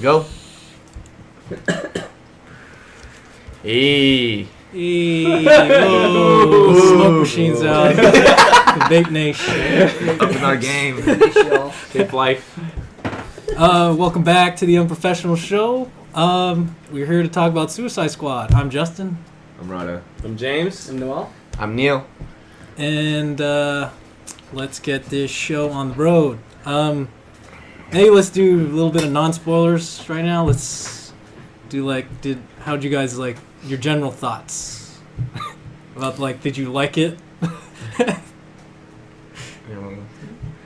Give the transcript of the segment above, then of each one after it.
Let's go. Hey. Whoa, smoke machines out. The vape nation. Up in our game. Vape life. Welcome back to the Unprofessionals show. We're here to talk about Suicide Squad. I'm Justin. I'm Rada. I'm James. I'm Noel. I'm Neil. And let's get this show on the road. Maybe let's do a little bit of non-spoilers right now. Let's do how'd you guys like your general thoughts about did you like it?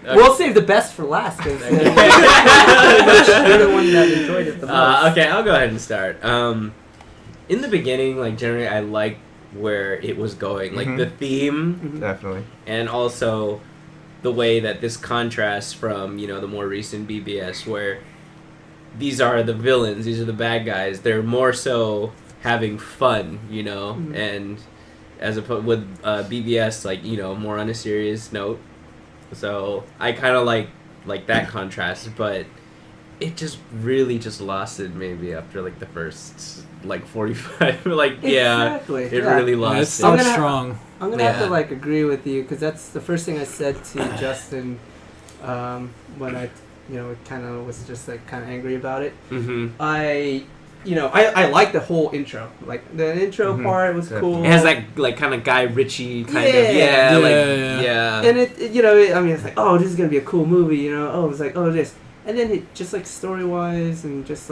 We'll save the best for last because you're the one that enjoyed it the most. Okay, I'll go ahead and start. In the beginning, generally, I liked where it was going, the theme, Definitely, and also the way that this contrasts from the more recent BBS, where these are the villains, these are the bad guys. They're more so having fun, and as opposed with BBS, more on a serious note. So I kind of like that contrast, but it just really just lost it maybe after the first 45. Exactly. It really lost. It's so strong. I'm gonna have to agree with you because that's the first thing I said to Justin when I kind of was just kind of angry about it. Mm-hmm. I like the whole intro. The intro part was cool. It has that kind of Guy Ritchie kind of And it it's like, oh, this is gonna be a cool movie. Oh, it's like, oh, this, and then it just story wise and just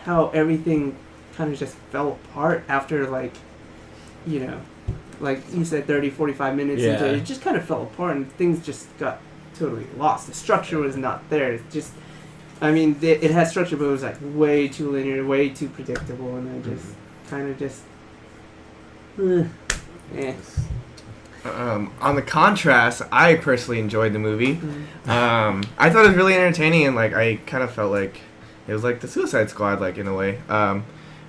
how everything kind of just fell apart after you said 30-45 minutes into it just kind of fell apart and things just got totally lost. The structure was not there. It's just, it had structure, but it was way too linear, way too predictable, and I just kind of just on the contrast, I personally enjoyed the movie. I thought it was really entertaining, and I kind of felt like it was the Suicide Squad, in a way.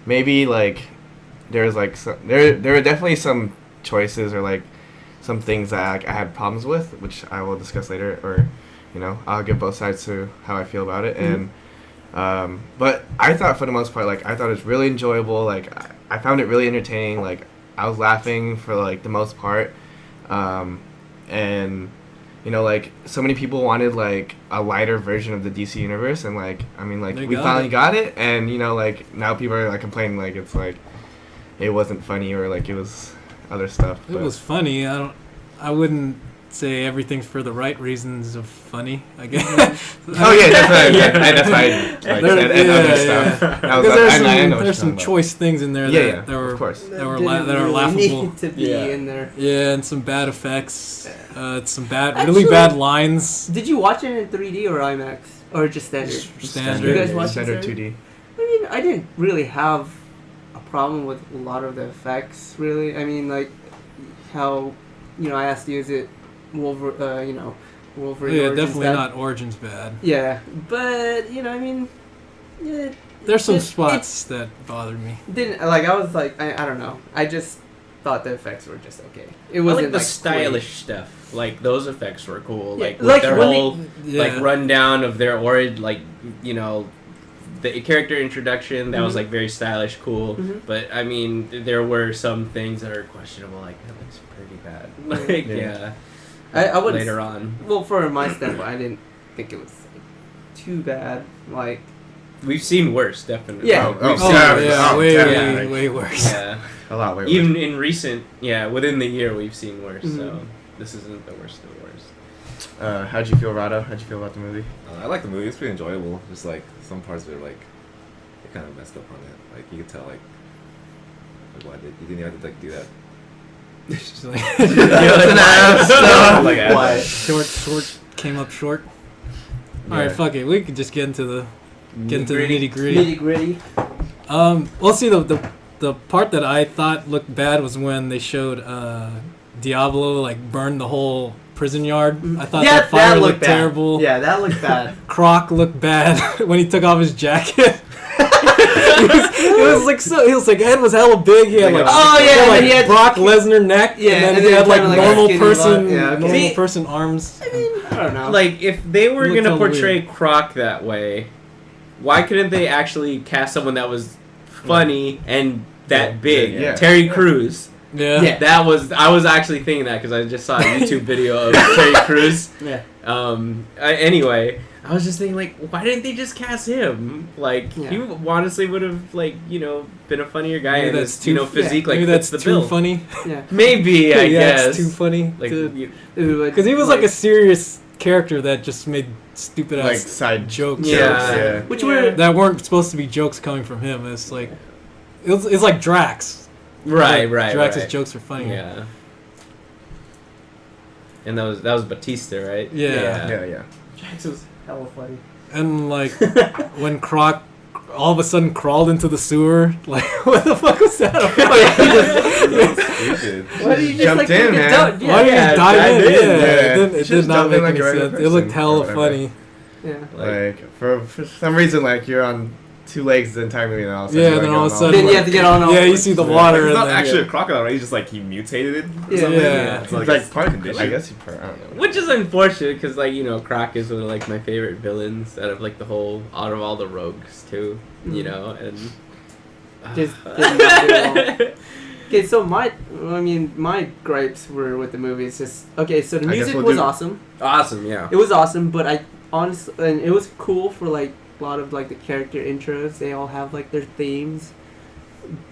Maybe there was there were definitely some choices or some things that I had problems with, which I will discuss later, or I'll give both sides to how I feel about it. And but I thought for the most part, I thought it was really enjoyable. I found it really entertaining. I was laughing for the most part. And so many people wanted a lighter version of the DC universe, and we finally got it, and now people are complaining it's it wasn't funny or it was other stuff. It was funny. I wouldn't say everything's for the right reasons of funny, I guess. Oh yeah, that's why I said other stuff. There's some choice things in there that were, of course, that are laughable. Need to be in there. Yeah, and some bad effects. Some really bad lines. Did you watch it in 3D or IMAX or just standard? Standard. You guys watch standard 2D. I didn't really have a problem with a lot of the effects. Really, how I asked you, is it Wolverine? Yeah, definitely not Origin's bad. Yeah, but there's some spots that bothered me. Didn't I was I don't know. I just thought the effects were just okay. It wasn't the stylish stuff. Those effects were cool. Yeah. Their whole rundown of their the character introduction that was very stylish, cool. But there were some things that are questionable. That looks pretty bad. I would later on. Well, for my standpoint, I didn't think it was too bad. We've seen worse, definitely. Yeah. Way worse. Yeah, a lot way worse. Even in recent, within the year, we've seen worse. So this isn't the worst of the worst. How'd you feel, Rado? How'd you feel about the movie? I like the movie. It's pretty enjoyable. Just some parts are they kind of messed up on it. You could tell why you didn't have to do that. Short came up short. All right, fuck it. We could just get into the nitty gritty. Well, see, the part that I thought looked bad was when they showed Diablo burn the whole prison yard. I thought that fire looked terrible. Yeah, that looked bad. Croc looked bad when he took off his jacket. He was head was hella big. He had he had Brock Lesnar neck. Yeah, and then he had normal person, normal person arms. I don't know. If they were gonna portray Croc that way, why couldn't they actually cast someone that was funny and that big? Yeah. Terry Crews. Yeah. I was actually thinking that because I just saw a YouTube video of Terry Crews. Yeah. Anyway, I was just thinking, like, why didn't they just cast him? Like, he honestly would have, like, you know, been a funnier guy, and his, physique, like, maybe fits that's the bill. too funny. Yeah. Maybe, I guess. It's too funny. Like, because he was like a serious character that just made stupid ass like side jokes. Yeah. Which were that weren't supposed to be jokes coming from him. It's like it's like Drax. Right. Drax's jokes are funny. Yeah. And that was Batista, right? Yeah. Drax was hella funny. And like when Croc all of a sudden crawled into the sewer, like what the fuck was that? Why did you just jumped in, man? Why did he dive in? Yeah. It did not make any sense. It looked hella person funny. Yeah. Like for some reason, like you're on 2 legs the entire movie, and all of a sudden, Yeah, then all of a sudden, Then you have to get on all yeah, you see the water. It's not and then, actually a crocodile, right? He's just like he mutated it. Or Yeah. something. Yeah. It's Like, like part condition. I guess I don't know. Which is unfortunate because, like, you know, Croc is one of, like, my favorite villains out of, like, out of all the rogues, too. You know, and... Just did not do well. Okay, so my gripes were with the movie. It's just okay. So the music was awesome. Awesome, yeah. It was awesome, but I honestly, and it was cool for like a lot of like the character intros. They all have like their themes,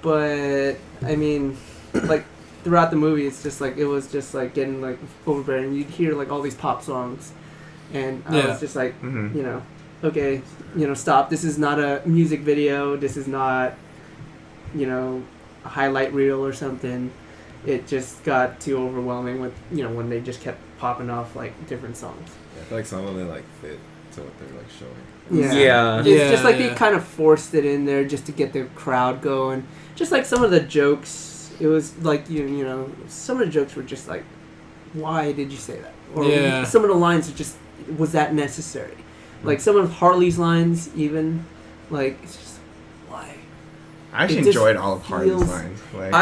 but I mean, like throughout the movie, it's just like it was just like getting like overbearing. You'd hear like all these pop songs, and I was just like, you know, okay, you know, stop. This is not a music video. This is not, you know, a highlight reel or something. It just got too overwhelming with, you know, when they just kept popping off like different songs. Yeah, I feel like some of them like fit to what they're like showing. Yeah. It's just like they kind of forced it in there just to get the crowd going. Just like some of the jokes, it was like you know, some of the jokes were just like, why did you say that? Or some of the lines are just, was that necessary? Like some of Harley's lines, even like it's just why. I actually enjoyed all of Harley's lines. Like,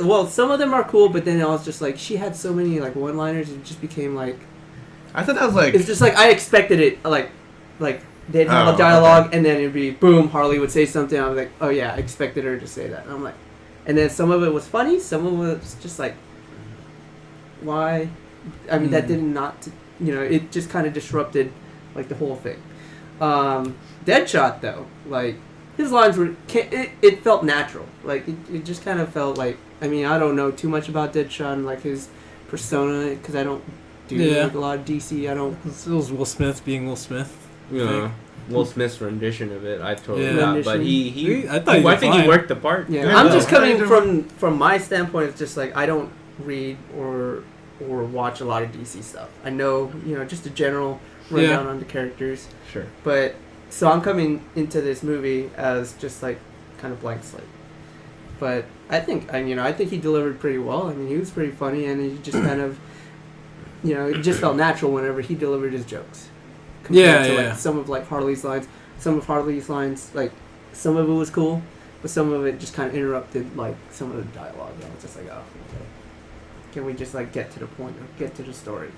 well, some of them are cool, but then I was just like, she had so many like one-liners, it just became like. I thought that was like. It's just like I expected it, like they'd have a dialogue, and then it'd be boom, Harley would say something. I was like, oh yeah, I expected her to say that. And I'm like, and then some of it was funny, some of it was just like, why? I mean, that did not, you know, it just kind of disrupted like the whole thing. Deadshot though, like. His lines were, it felt natural. Like, it just kind of felt like, I mean, I don't know too much about Deadshot and, like, his persona, because I don't do, like, a lot of DC. I don't. It was Will Smith being Will Smith. Yeah. Will Smith's rendition of it, I totally got. But I think he worked the part. Yeah, I'm just coming from my standpoint, it's just, like, I don't read or watch a lot of DC stuff. I know, you know, just a general rundown on the characters. Sure. But... So I'm coming into this movie as just like kind of blank slate, but I think he delivered pretty well. I mean, he was pretty funny, and he just kind of, you know, it just felt natural whenever he delivered his jokes. Compared to, like, some of like Harley's lines, like some of it was cool, but some of it just kind of interrupted like some of the dialogue. And I was just like, oh, okay. Can we just like get to the point or get to the story?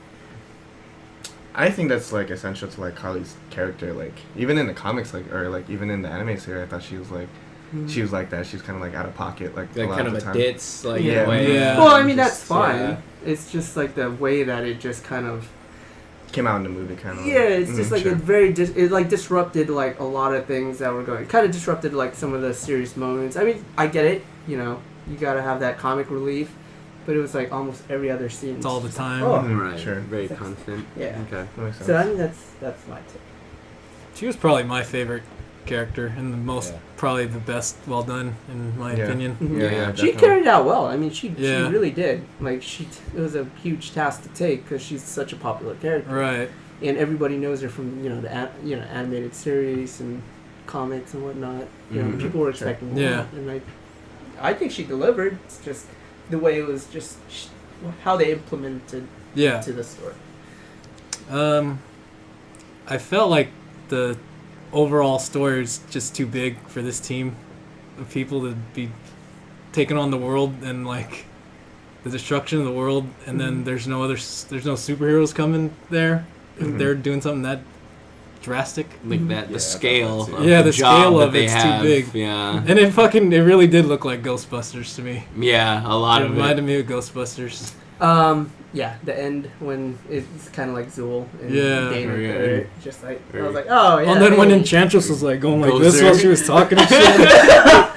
I think that's like essential to like Harley's character. Like even in the comics, like or like even in the anime series, I thought she was like that. She was kind of like out of pocket, like a lot kind of the a time. ditz, like in a way. Yeah. Well, I mean that's fine. Yeah. It's just like the way that it just kind of came out in the movie, kind of. Yeah, it's just like it like disrupted like a lot of things that were going. Kind of disrupted like some of the serious moments. I mean, I get it. You know, you gotta have that comic relief. But it was like almost every other scene. It's all the time. Oh, right. Sure. Very constant. Yeah. Okay. So I mean that's my take. She was probably my favorite character and the most, probably the best, well done in my opinion. Mm-hmm. Yeah, she carried it out well. I mean, she really did. Like it was a huge task to take because she's such a popular character. Right. And everybody knows her from the animated series and comics and whatnot. You know, people were expecting more. Yeah. And I think she delivered. It's just the way it was just how they implemented to the story. I felt like the overall story is just too big for this team of people to be taking on the world and like the destruction of the world, and then there's no superheroes coming there. They're doing something that drastic. Like that, the scale. Of yeah, the scale of it's it's too big. Yeah, and it really did look like Ghostbusters to me. Yeah, a lot of it reminded me of Ghostbusters. Yeah, the end when it's kind of like Zool and Yeah. Dana, Yeah. just like I was like, oh yeah. And then when hey. Enchantress was like going like Goes this there. while she was talking and shit,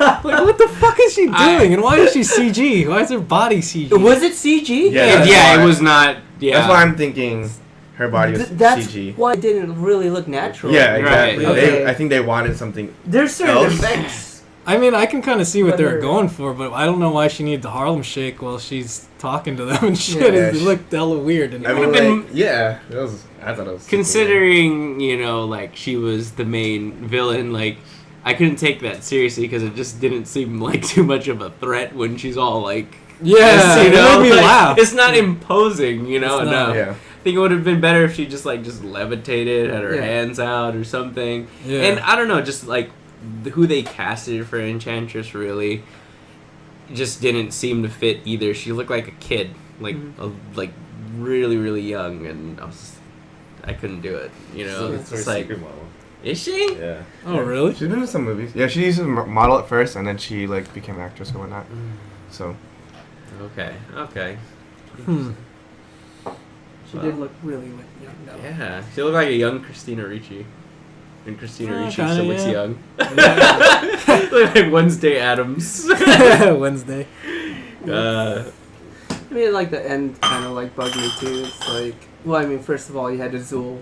like what the fuck is she doing? And why is she CG? Why is her body CG? Was it CG? Yeah, it was not. Yeah, That's why I'm thinking her body was That's CG. why it didn't really look natural. Yeah, exactly. Right. Okay. I think they wanted something. There's certain Else? effects. I mean, I can kind of see what they're Whether- going for, but I don't know why she needed the Harlem Shake while she's talking to them and shit. Yeah, It looked hella weird. And I mean, been- like, yeah, I thought it was. considering like she was the main villain, like I couldn't take that seriously because it just didn't seem like too much of a threat when she's all like, yeah, you know, it made me like, laugh. it's not imposing, you know. It's not. No, Yeah. I think it would have been better if she just levitated, had her Yeah. hands out or something. Yeah. And I don't know, just like who they casted for Enchantress really just didn't seem to fit either. She looked like a kid, like like really really young, and I couldn't do it. You know, It's it's her like, secret model. is she? Yeah. Oh, really? She's been in some movies. Yeah, she used to model at first, and then she like became an actress and whatnot. So. Okay. She did look really young though. Yeah, she looked like a young Christina Ricci. And Christina Ricci kinda, still looks yeah. young. Look like Wednesday Addams. Wednesday. I mean, like the end kind of like bugged me too. It's like, well, I mean, first of all, you had the Zool,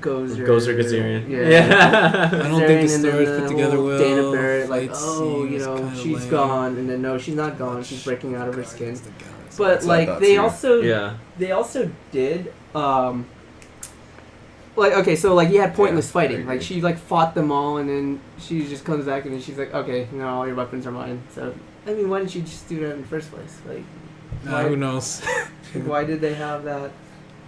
Gozer Gazarian. I don't think the and then story's put together whole well. Dana Barrett, like, Fight oh, scene you was know, kinda she's lame. gone, and then no, she's not gone. She's breaking out of her skin. Guardians of the Galaxy. But That's what I like thought, they too. also Yeah. they also did like, okay, so like you had pointless I fighting. agree. Like she like fought them all, and then she just comes back and then she's like, okay, no, all your weapons are mine. So I mean, why didn't you just do that in the first place? Like, Who knows? why did they have that?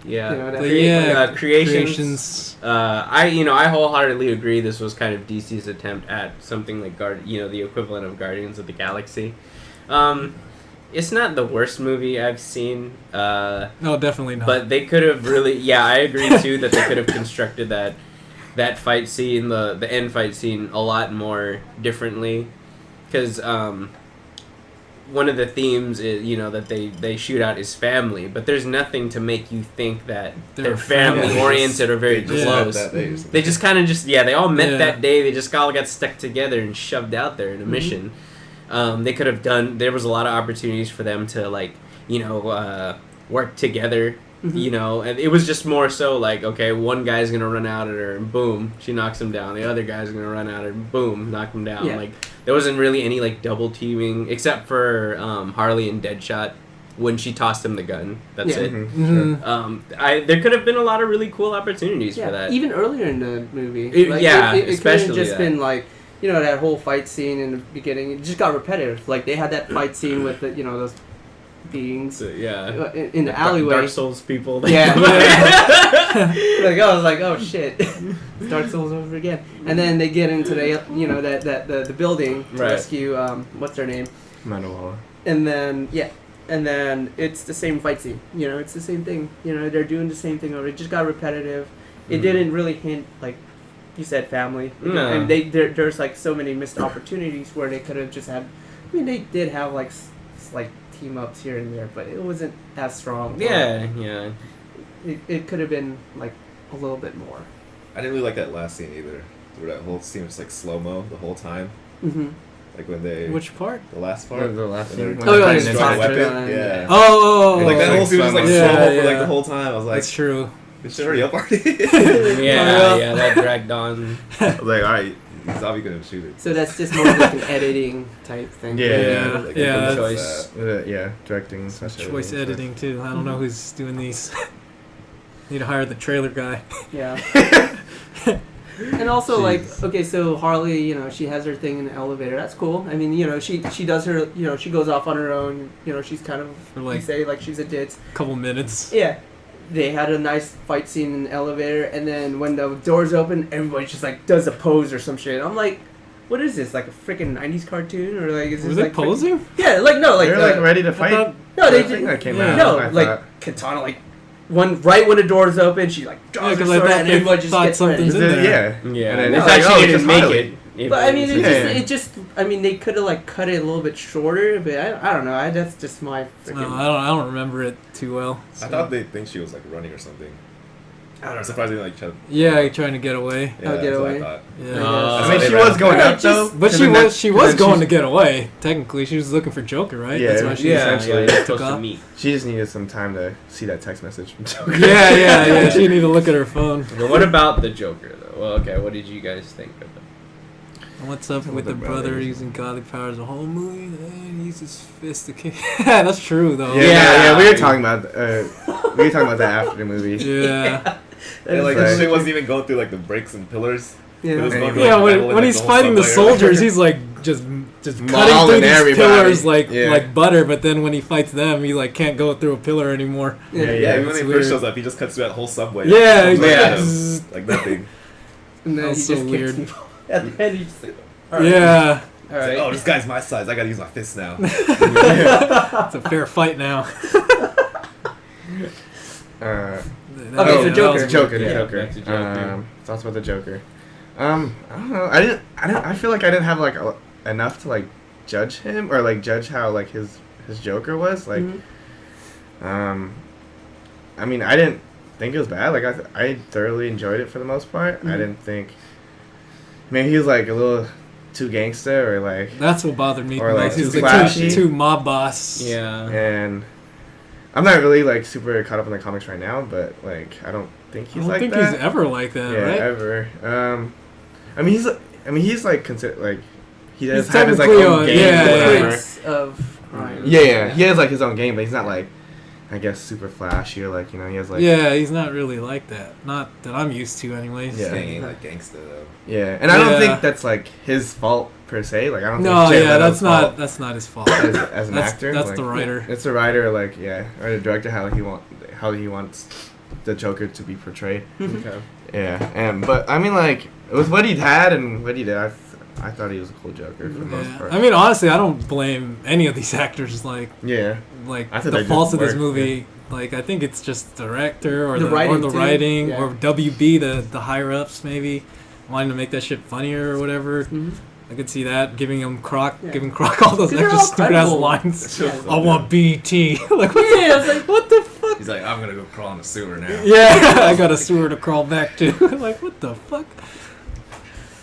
Yeah. You know, that But yeah, Creations. I wholeheartedly agree. This was kind of DC's attempt at something like the equivalent of Guardians of the Galaxy. It's not the worst movie I've seen. No, definitely not. But they could have really. Yeah, I agree too that they could have constructed that fight scene, the end fight scene, a lot more differently, because one of the themes is that they shoot out is family, but there's nothing to make you think that they're family oriented or very They just close. met that day or something. They just kind of they all met Yeah. that day. They just all got stuck together and shoved out there in a mission. They could have done. There was a lot of opportunities for them to work together. And it was just more so like, okay, one guy's gonna run out at her and boom, she knocks him down. The other guy's gonna run at her and boom, knock him down. Yeah. Like there wasn't really any like double teaming except for Harley and Deadshot when she tossed him the gun. That's Yeah. it. Mhm. There could have been a lot of really cool opportunities for that. Even earlier in the movie. It could have especially just that. been like, that whole fight scene in the beginning. It just got repetitive. Like they had that fight scene with the, those beings So, yeah. in the alleyway. Dark Souls people. Yeah. Like I was like, oh shit, Dark Souls over again. And then they get into the building to Right. rescue what's her name, Manowala. and then it's the same fight scene. It's the same thing. They're doing the same thing over. It just got repetitive. It didn't really hint like you said family. No. And there's like so many missed opportunities where they could have just had. I mean, they did have like team ups here and there, but it wasn't as strong. Yeah. It could have been like a little bit more. I didn't really like that last scene either. Where that whole scene was like slow mo the whole time. Mm-hmm. Like when they Which part? the last part. The last when they were scene? Oh, yeah, fighting it's into talking the weapon. about it. Yeah. Oh, Like that like whole scene was like slow-mo. slow mo Yeah, for like yeah. the whole time. I was like, That's true. "This shit already up already." Yeah, that dragged on. I was like, all right, he's obviously gonna shoot it. So that's just more of like an editing type thing. Yeah. Like, Yeah, good that's- choice. Yeah, directing. slash Choice editing. editing too. I don't know who's doing these. Need to hire the trailer guy. Yeah. And also, Jeez. like, okay, so Harley, she has her thing in the elevator. That's cool. I mean, she does her, she goes off on her own. She's kind of, For like you say, like she's a ditz. a couple minutes. Yeah. They had a nice fight scene in the elevator, and then when the doors open, everybody just, like, does a pose or some shit. I'm like, what is this? Like a freaking 90s cartoon? Or, like, is Were this, they like... posing? Yeah, like, no, like... They're like ready to fight. thought- no, they I think did... that came yeah. out. No, I like, thought. Katana, like, right when the doors open, she like draws her sword and everyone just gets ready. something's in there. Yeah. And then It's it's like, actually oh, didn't make it. But I mean, it just. I mean, they could have like cut it a little bit shorter, but I don't know. That's just my. No, I don't remember it too well. So. I thought they think she was like running or something. I don't know. Surprisingly, like trying to get away. Yeah, get away. I thought. Yeah. I mean, she was going up though. But she was going to get away. Technically, she was looking for Joker, right? Yeah, that's why she essentially took off. She just needed some time to see that text message from Joker. Yeah. She needed to look at her phone. But what about the Joker though? Well, okay. What did you guys think of it? What's up with the brother using godly powers the whole movie? And he's his fist to kick. That's true though. Yeah. We were talking about that after the movie. Yeah. And like the shit wasn't even going through like the bricks and pillars. Yeah. When he's fighting the soldiers, he's like just cutting through these everybody. pillars like butter. But then when he fights them, he like can't go through a pillar anymore. Even when he first shows up, he just cuts through that whole subway. Like nothing. And then That's he so just weird. kicks people. At the end, he just like, Yeah. all right. Like, oh, this guy's my size. I gotta use my fists now. It's a fair fight now. Okay, so Joker. Joker. Back to Joker. Thoughts about the Joker. I don't know. I feel like I didn't have like enough to like judge him or like judge how like his Joker was like. I mean, I didn't think it was bad. Like I thoroughly enjoyed it for the most part. I didn't think. Maybe he was like a little too gangster or like. That's what bothered me. Or like he's too like flashy. too mob boss. Yeah. And I'm not really like super caught up in the comics right now, but like I don't think he's like that. I don't think he's ever like that, right? Ever. I mean he's like consider like he does He's have his like technically own game. yeah. Prince of crime. Yeah, he has like his own game, but he's not like I guess super flashy or like he has like he's not really like that. Not that I'm used to, anyways. Yeah. He ain't like gangster though. Yeah, and I don't think that's like his fault per se. Like I don't. No, think that's not his fault. as an actor. That's like, the writer. It's the writer, like or the director how he wants the Joker to be portrayed. Okay. Yeah, but I mean like with what he had and what he did, I thought he was a cool Joker for the most part. I mean, honestly, I don't blame any of these actors. Like the faults of this movie. Yeah. Like I think it's just the director or the writing or WB, the higher ups maybe wanting to make that shit funnier or whatever. I could see that giving Croc all those extra stupid ass lines. I want BT. Like I was like, what the fuck? He's like, I'm gonna go crawl in the sewer now. Yeah, I got a sewer to crawl back to. Like what the fuck?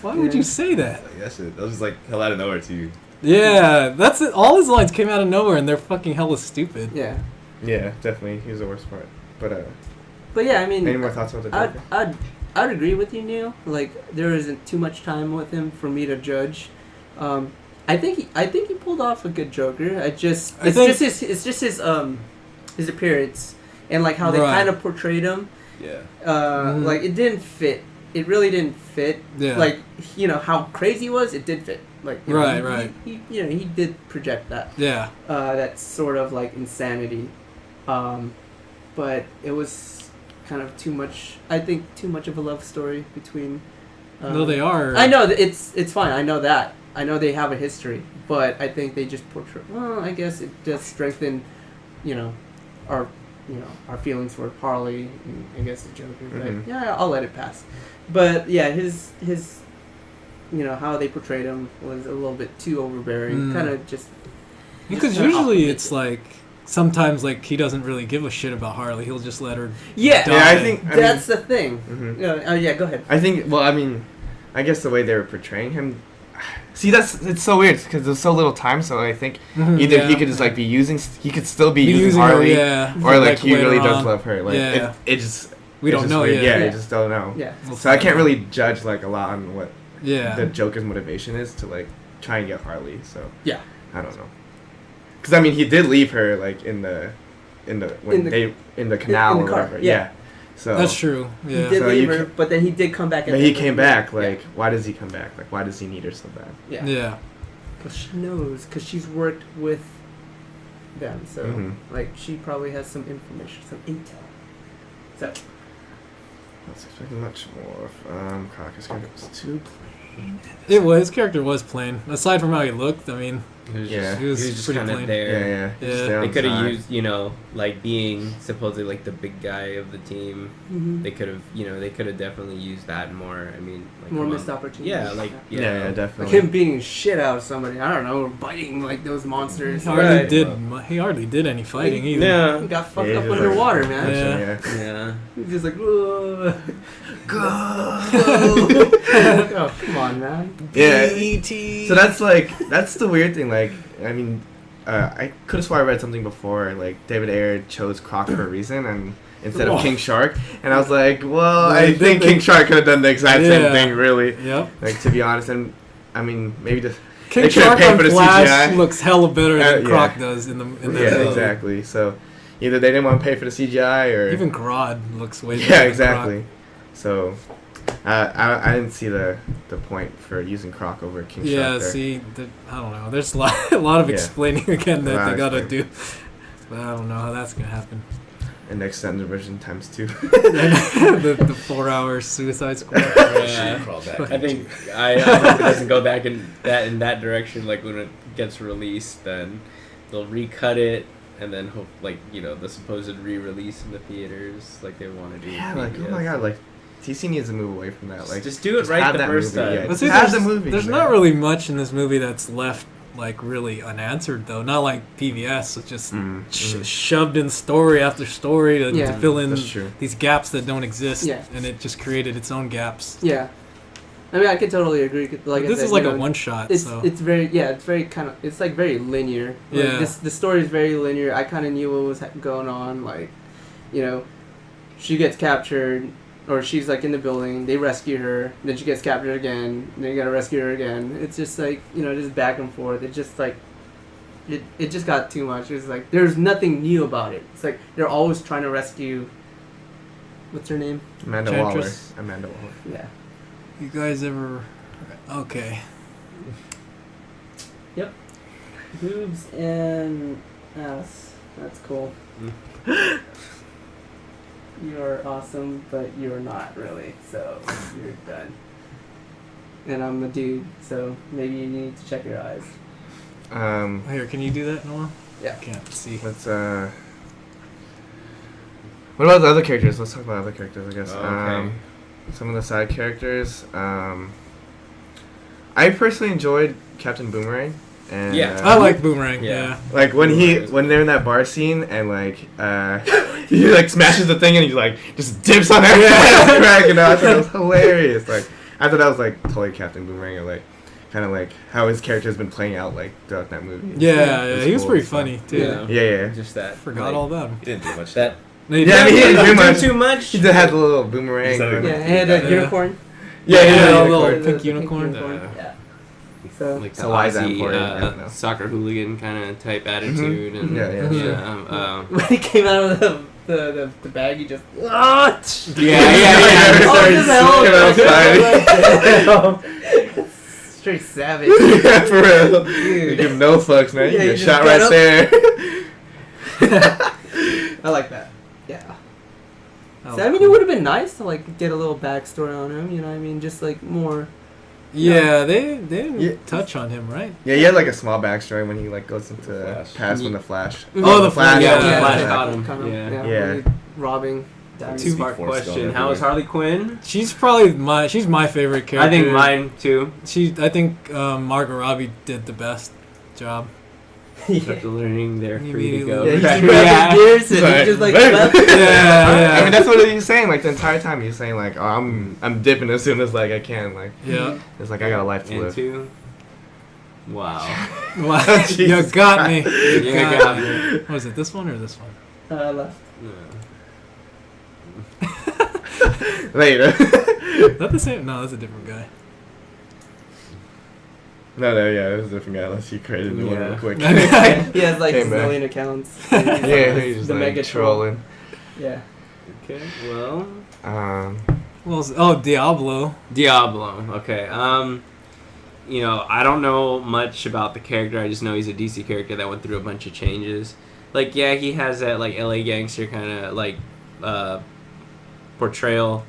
Why would you say that? Like, that shit, that was just like hell out of nowhere to you. Yeah, that's it. All his lines came out of nowhere, and they're fucking hella stupid. Yeah. Yeah, definitely, he was the worst part. But yeah, I mean, any more thoughts about the Joker? I'd agree with you, Neil. Like there isn't too much time with him for me to judge. I think he pulled off a good Joker. It's just his appearance and like how they kind of portrayed him. Yeah. Like it didn't fit. It really didn't fit. Yeah. Like how crazy he was, it did fit. Like right. He did project that. Yeah. That sort of like insanity, but it was kind of too much. I think too much of a love story between. No, they are. I know it's fine. I know that. I know they have a history, but I think they just portray. Well, I guess it does strengthen, our feelings for Harley and I guess the Joker. But yeah, I'll let it pass. But yeah, his how they portrayed him was a little bit too overbearing. Kind of just because usually it's like sometimes like he doesn't really give a shit about Harley. He'll just let her. Yeah, die. I think that's the thing. Yeah, go ahead. I think. Well, I mean, I guess the way they were portraying him. See, it's so weird because there's so little time. So I think either he could just like he could still be using Harley, or like he really does love her. Like it just we don't know yet. Yeah, you just don't know. Yeah. So I can't really judge like a lot on what Yeah. the Joker's motivation is to like try and get Harley. So yeah, I don't know. Because I mean, he did leave her like in the canal or whatever. Yeah. So that's true. Yeah. He did leave her, but then he did come back. But he came back. Like, why does he come back? Like, why does he need her so bad? Yeah. Yeah. Because she knows. Because she's worked with them. So like, she probably has some information, some intel. So. I was expecting much more. Crocus character was too plain. His character was plain. Aside from how he looked, I mean, He was Yeah. just pretty kind of plain. there. Yeah. Just Yeah. stay on They could have side. used, like being supposedly like the big guy of the team. Mm-hmm. They could have definitely used that more. I mean, like More come missed on. opportunities. Yeah, like Yeah, Like definitely. him beating the shit out of somebody. I don't know, or biting like those monsters. He hardly Right. he hardly did any fighting either. Yeah. He got fucked Yeah, up he was underwater, like, man. Yeah. Yeah. Yeah. He's just like, "Whoa." Go. Oh, come on, man. Yeah. B.E.T. So that's the weird thing. Like, I mean, I could have sworn I read something before. Like, David Ayer chose Croc for a reason, and instead of King Shark, and I was like, well, I think King Shark could have done the exact same thing, really. Yep. Like, to be honest, and I mean, maybe just King They couldn't Shark pay on for the Flash CGI. looks hella better than Yeah. Croc does in the yeah, movie. exactly. So either they didn't want to pay for the CGI, or Even Grodd looks way better yeah, than exactly. So I didn't see the point for using Croc over King Croc. Yeah, Shark there. see, I don't know. There's a lot of Yeah. explaining again A that lot they of gotta explaining. do. But I don't know how that's gonna happen. And extended version times 2. the 4-hour Suicide Squad. Yeah. Crawl back. I think I hope it doesn't go back in that direction. Like when it gets released, then they'll recut it, and then hope the supposed re-release in the theaters, like they want to do. Yeah, with like, oh PBS. my god, like DC needs to move away from that. Like, just do it just right have the that first movie, time. yeah. But see, Have there's, the movie, there's man. not really much in this movie that's left like really unanswered though. Not like PBS, it's just shoved in story after story to Yeah. fill in That's true. these gaps that don't exist. Yeah. And it just created its own gaps. Yeah. I mean, I could totally agree. Like But I this said, is like you a know, one shot. It's So it's very it's like very linear. Like Yeah. the story is very linear. I kind of knew what was going on. Like, she gets captured, or she's like in the building. They rescue her. Then she gets captured again. Then you gotta rescue her again. It's just like just back and forth. It just like it just got too much. It's like there's nothing new about it. It's like they're always trying to rescue. What's her name? Amanda Enchantress. Waller. Amanda Waller. Yeah. you guys ever okay. Boobs and ass. That's cool. You're awesome, but you're not really. So you're done. And I'm a dude, so maybe you need to check your eyes. Here, can you do that, Noah? Yeah. Can't see. Let's what about the other characters? Let's talk about other characters, I guess. Okay. Some of the side characters. I personally enjoyed Captain Boomerang. And, Yeah. I like Boomerang, Yeah. yeah. like when they're in that bar scene and he like smashes the thing and he like just dips on everything. I thought it was hilarious. Like I thought that was like totally Captain Boomerang, or like kind of like how his character has been playing out like throughout that movie. Yeah, It's he was cool, pretty so. funny too. Yeah. Yeah. Just that. Forgot all about him. He didn't do much. that. No, he Yeah, I did. mean, he didn't do much. Too much. He just had the little boomerang. He's like- going. Yeah, it had that Yeah. unicorn. Yeah, Yeah, yeah, a yeah, little of course. pink unicorn. Yeah. So Like So the why is that Aussie, important? I don't know. soccer hooligan kind of type attitude. And, Yeah, yeah. when he came out of the bag, he just Yeah. Oh, straight savage. Yeah, for real. Dude. You give no fucks, man. You Yeah, get you shot just right get there. I like that. Yeah. Oh, So, I mean, it would have been nice to like get a little backstory on him. You know, what I mean, just like more. Yeah, they didn't Yeah. touch on him, right? Yeah, he had like a small backstory when he like goes into Flash. past when the Flash. Oh, the Flash, yeah, yeah, Flash yeah. caught him. Kind of, Yeah. Yeah. really robbing. Two Two smart Forrest Gump question. How is everywhere. Harley Quinn? She's probably she's my favorite character. I think mine too. I think Margot Robbie did the best job. After learning, they're free to go. Yeah, he Right. just grabbed his gears and he just like left. Yeah. I mean, that's what he's saying. Like the entire time, he's saying like, "Oh, I'm dipping as soon as like I can." Like, Yeah. it's like I got a life to And live. two. Wow. Wow. You Jesus got me. Christ. You Yeah, got got me. me. Was it this one or this one? Left. Later. Is that the same? No, that's a different guy. No, yeah, it was a different guy. Unless he created a new one Yeah. real quick. Yeah, he has like a Came back. million accounts. Yeah, he's just the like mega troll. trolling. Yeah. Okay. Well. Well, Diablo. Diablo. Okay. I don't know much about the character. I just know he's a DC character that went through a bunch of changes. Like, yeah, he has that like LA gangster kind of like portrayal,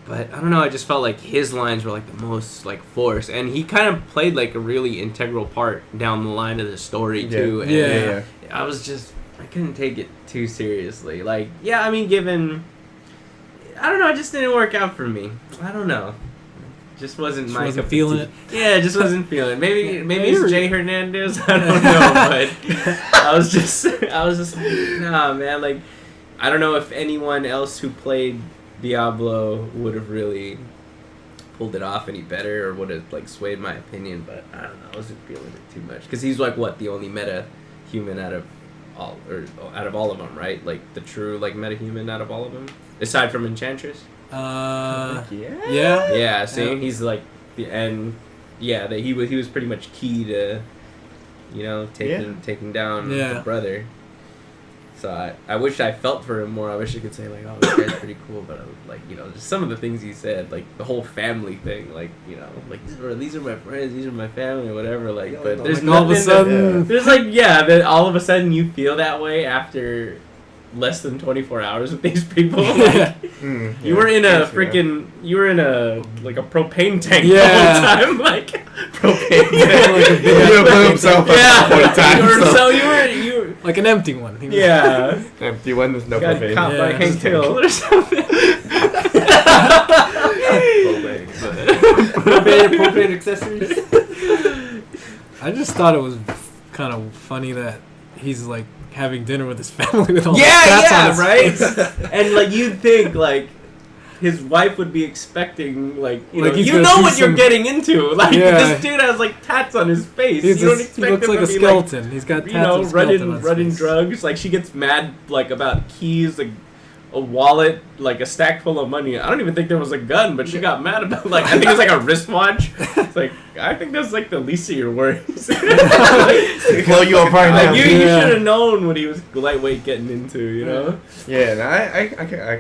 But I don't know. I just felt like his lines were like the most like forced, and he kind of played like a really integral part down the line of the story too. And Yeah. I couldn't take it too seriously. Like, yeah, I mean, I don't know. It just didn't work out for me. I don't know. Just wasn't my wasn't feeling it. Yeah, just wasn't feeling it. Maybe it's Jay Hernandez. I don't know, but I was just nah, man. Like, I don't know if anyone else who played Diablo would have really pulled it off any better or would have like swayed my opinion, but I don't know. I wasn't feeling it too much because he's like the only meta human out of all of them, right? Like the true like meta human out of all of them, aside from Enchantress. Yeah. See, he's like he was pretty much key to, taking down the brother. So I wish I felt for him more. I wish I could say like, oh, this guy's pretty cool, but I was like, just some of the things he said, like the whole family thing, like like these are my friends, these are my family, or whatever. Like, but there's like all of a sudden, there's like then all of a sudden you feel that way after less than 24 hours with these people. Like, you were in a like a propane tank the whole time, like propane tank. He blew himself up 40 times. So you were like an empty one. Empty one. There's no got propane. caught by Hank Hill or something. propane accessories. I just thought it was kind of funny that he's like having dinner with his family with all the cats on his face. And like you'd think like his wife would be expecting like what you're getting into. Like this dude has like tats on his face. You don't expect he looks him like to a be skeleton. Like, he's got tats running drugs. Like she gets mad like about keys, like a wallet, like a stack full of money. I don't even think there was a gun, but she got mad about like I think it was like a wristwatch. It's like I think that's like the least of your worries. Blow you apart. Like, you should have known what he was lightweight getting into, Yeah, no, I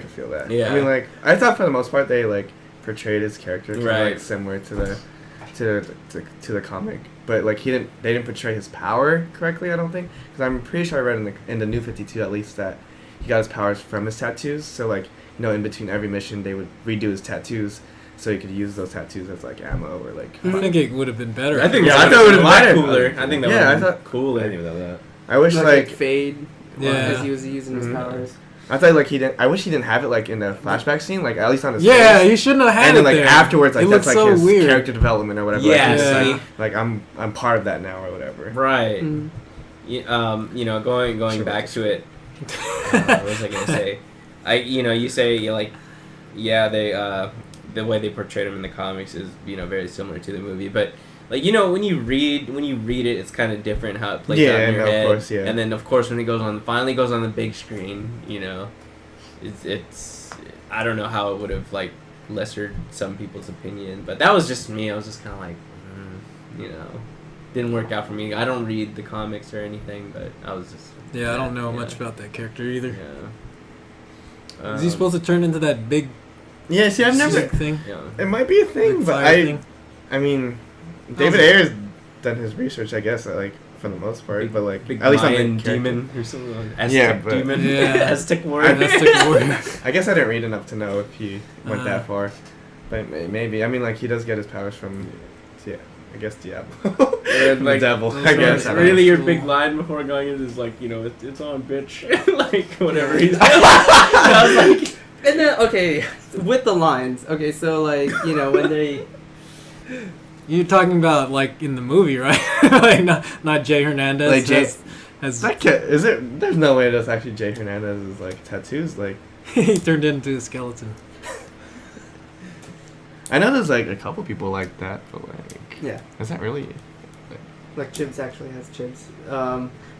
could feel that. Yeah. I mean, like I thought for the most part they like portrayed his character kind of right. like similar to the comic, but like they didn't portray his power correctly. I don't think, because I'm pretty sure I read in the New 52 at least that he got his powers from his tattoos. So like in between every mission they would redo his tattoos. So he could use those tattoos as like ammo or like. I think it would have been better. I think I thought it would have been cooler. I think that would have been cooler. I didn't even know that. I wish like fade. As he was using his powers. I thought like I wish he didn't have it like in the flashback scene, like at least on his face. Yeah, he shouldn't have had and then, it like there. afterwards, like that's like so his weird. character development or whatever. Yeah, like I'm part of that now or whatever. Right. Going back to it. What was I gonna say? You say they the way they portrayed him in the comics is very similar to the movie, but like when you read it, it's kind of different how it plays out in your head. Of course, and then of course when it finally goes on the big screen, it's I don't know how it would have like lessered some people's opinion, but that was just me. I was just kind of like, didn't work out for me. I don't read the comics or anything, but I was just I don't know much about that character either. Yeah. Is he supposed to turn into that big? Yeah, see, I've never thing. Yeah. It might be a thing, but I mean, David Ayer's done his research, I guess, like for the most part, but like big at least Mayan on the demon or something. Aztec demon. Aztec warrior. I guess I didn't read enough to know if he went that far, but maybe. I mean, like he does get his powers from, I guess Diablo. The devil, I guess. Really, your big line before going into is like, it's on, bitch. Like whatever he's. I was like. And then with the lines. Okay, so like when they. You're talking about like in the movie, right? Like not Jay Hernandez. Like has is it? There's no way that's actually Jay Hernandez's like tattoos. Like he turned into a skeleton. I know there's like a couple people like that, but like is that really? Like Chibs actually has Chibs.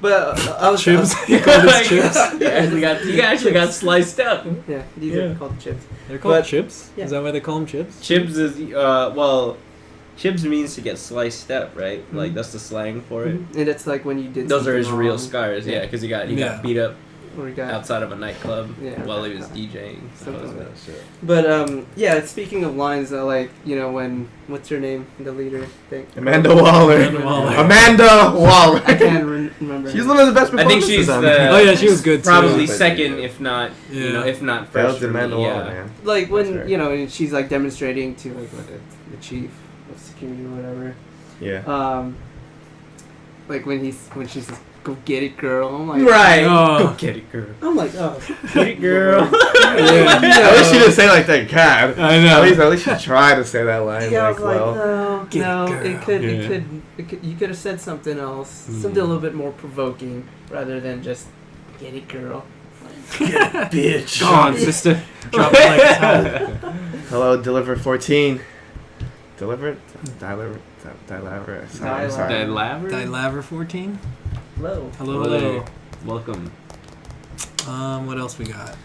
But I was Chibs. He called his Chibs. He actually got sliced up. Yeah, these are called Chibs. They're called Chibs? Yeah. Is that why they call them Chibs? Chibs is Chibs means to get sliced up, right? Mm-hmm. Like that's the slang for it. And it's like when you did. Those are his wrong. real scars, because he got beat up where he got outside of a nightclub while he was that DJing. Something like that. But yeah, speaking of lines, like when what's her name, the leader thing? Amanda Waller. Amanda Waller. I can't remember. She's one of the best performances. I think she's oh yeah, she was good too. Probably second, if not if not first. That was Amanda Waller, man. Like when and she's like demonstrating to like the chief of security or whatever. Yeah. Like when she says, "Go get it, girl." I'm like, right. Oh. Go get it, girl. I'm like, oh, Get it, girl. At least she didn't say like that, God. I know. At least she tried to say that line. Yeah, like, I was well. like, no, it could. You could have said something else, something a little bit more provoking, rather than just "Get it, girl." Get it, bitch. Go on, sister. Drop it like it's hot. Hello, Deliver 14. Deliver it? Dilaver. Sorry. Dilaver 14. Hello. Hello. Welcome. What else we got?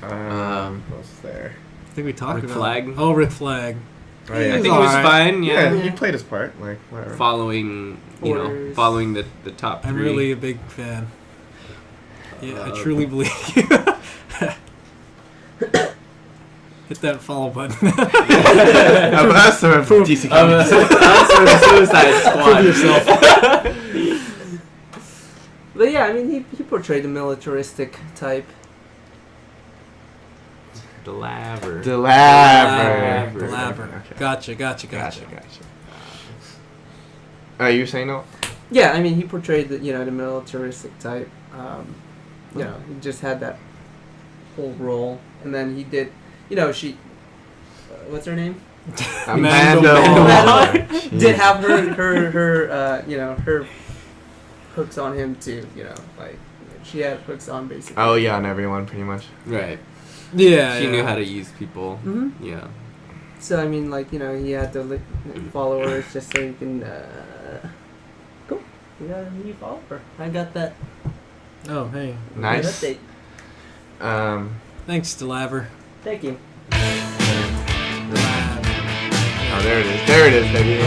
What's there? I think we talked Rick about Flag. Oh, Rick Flag. Oh, yeah. I think it was fine. Yeah, he played his part. Like whatever. Following the top 3. I'm really a big fan. Yeah, I truly believe you. Hit that follow button. I'm us or DC Comics? Suicide Squad. Prove yourself. But yeah, I mean, he portrayed the militaristic type. Dilaver. Okay. Gotcha. You saying no? Yeah, I mean, he portrayed the the militaristic type. He just had that whole role, and then he did. She, what's her name? Amanda. Did have her hooks on him too. Like she had hooks on basically. Oh yeah, on everyone pretty much. Right. Yeah. She knew how to use people. Mm-hmm. Yeah. So I mean, like he had the followers just so he can. Cool. We got a new follower. I got that. Oh hey. Nice. Update. Thanks, Dilaver. Thank you. Oh, there it is. There it is, baby.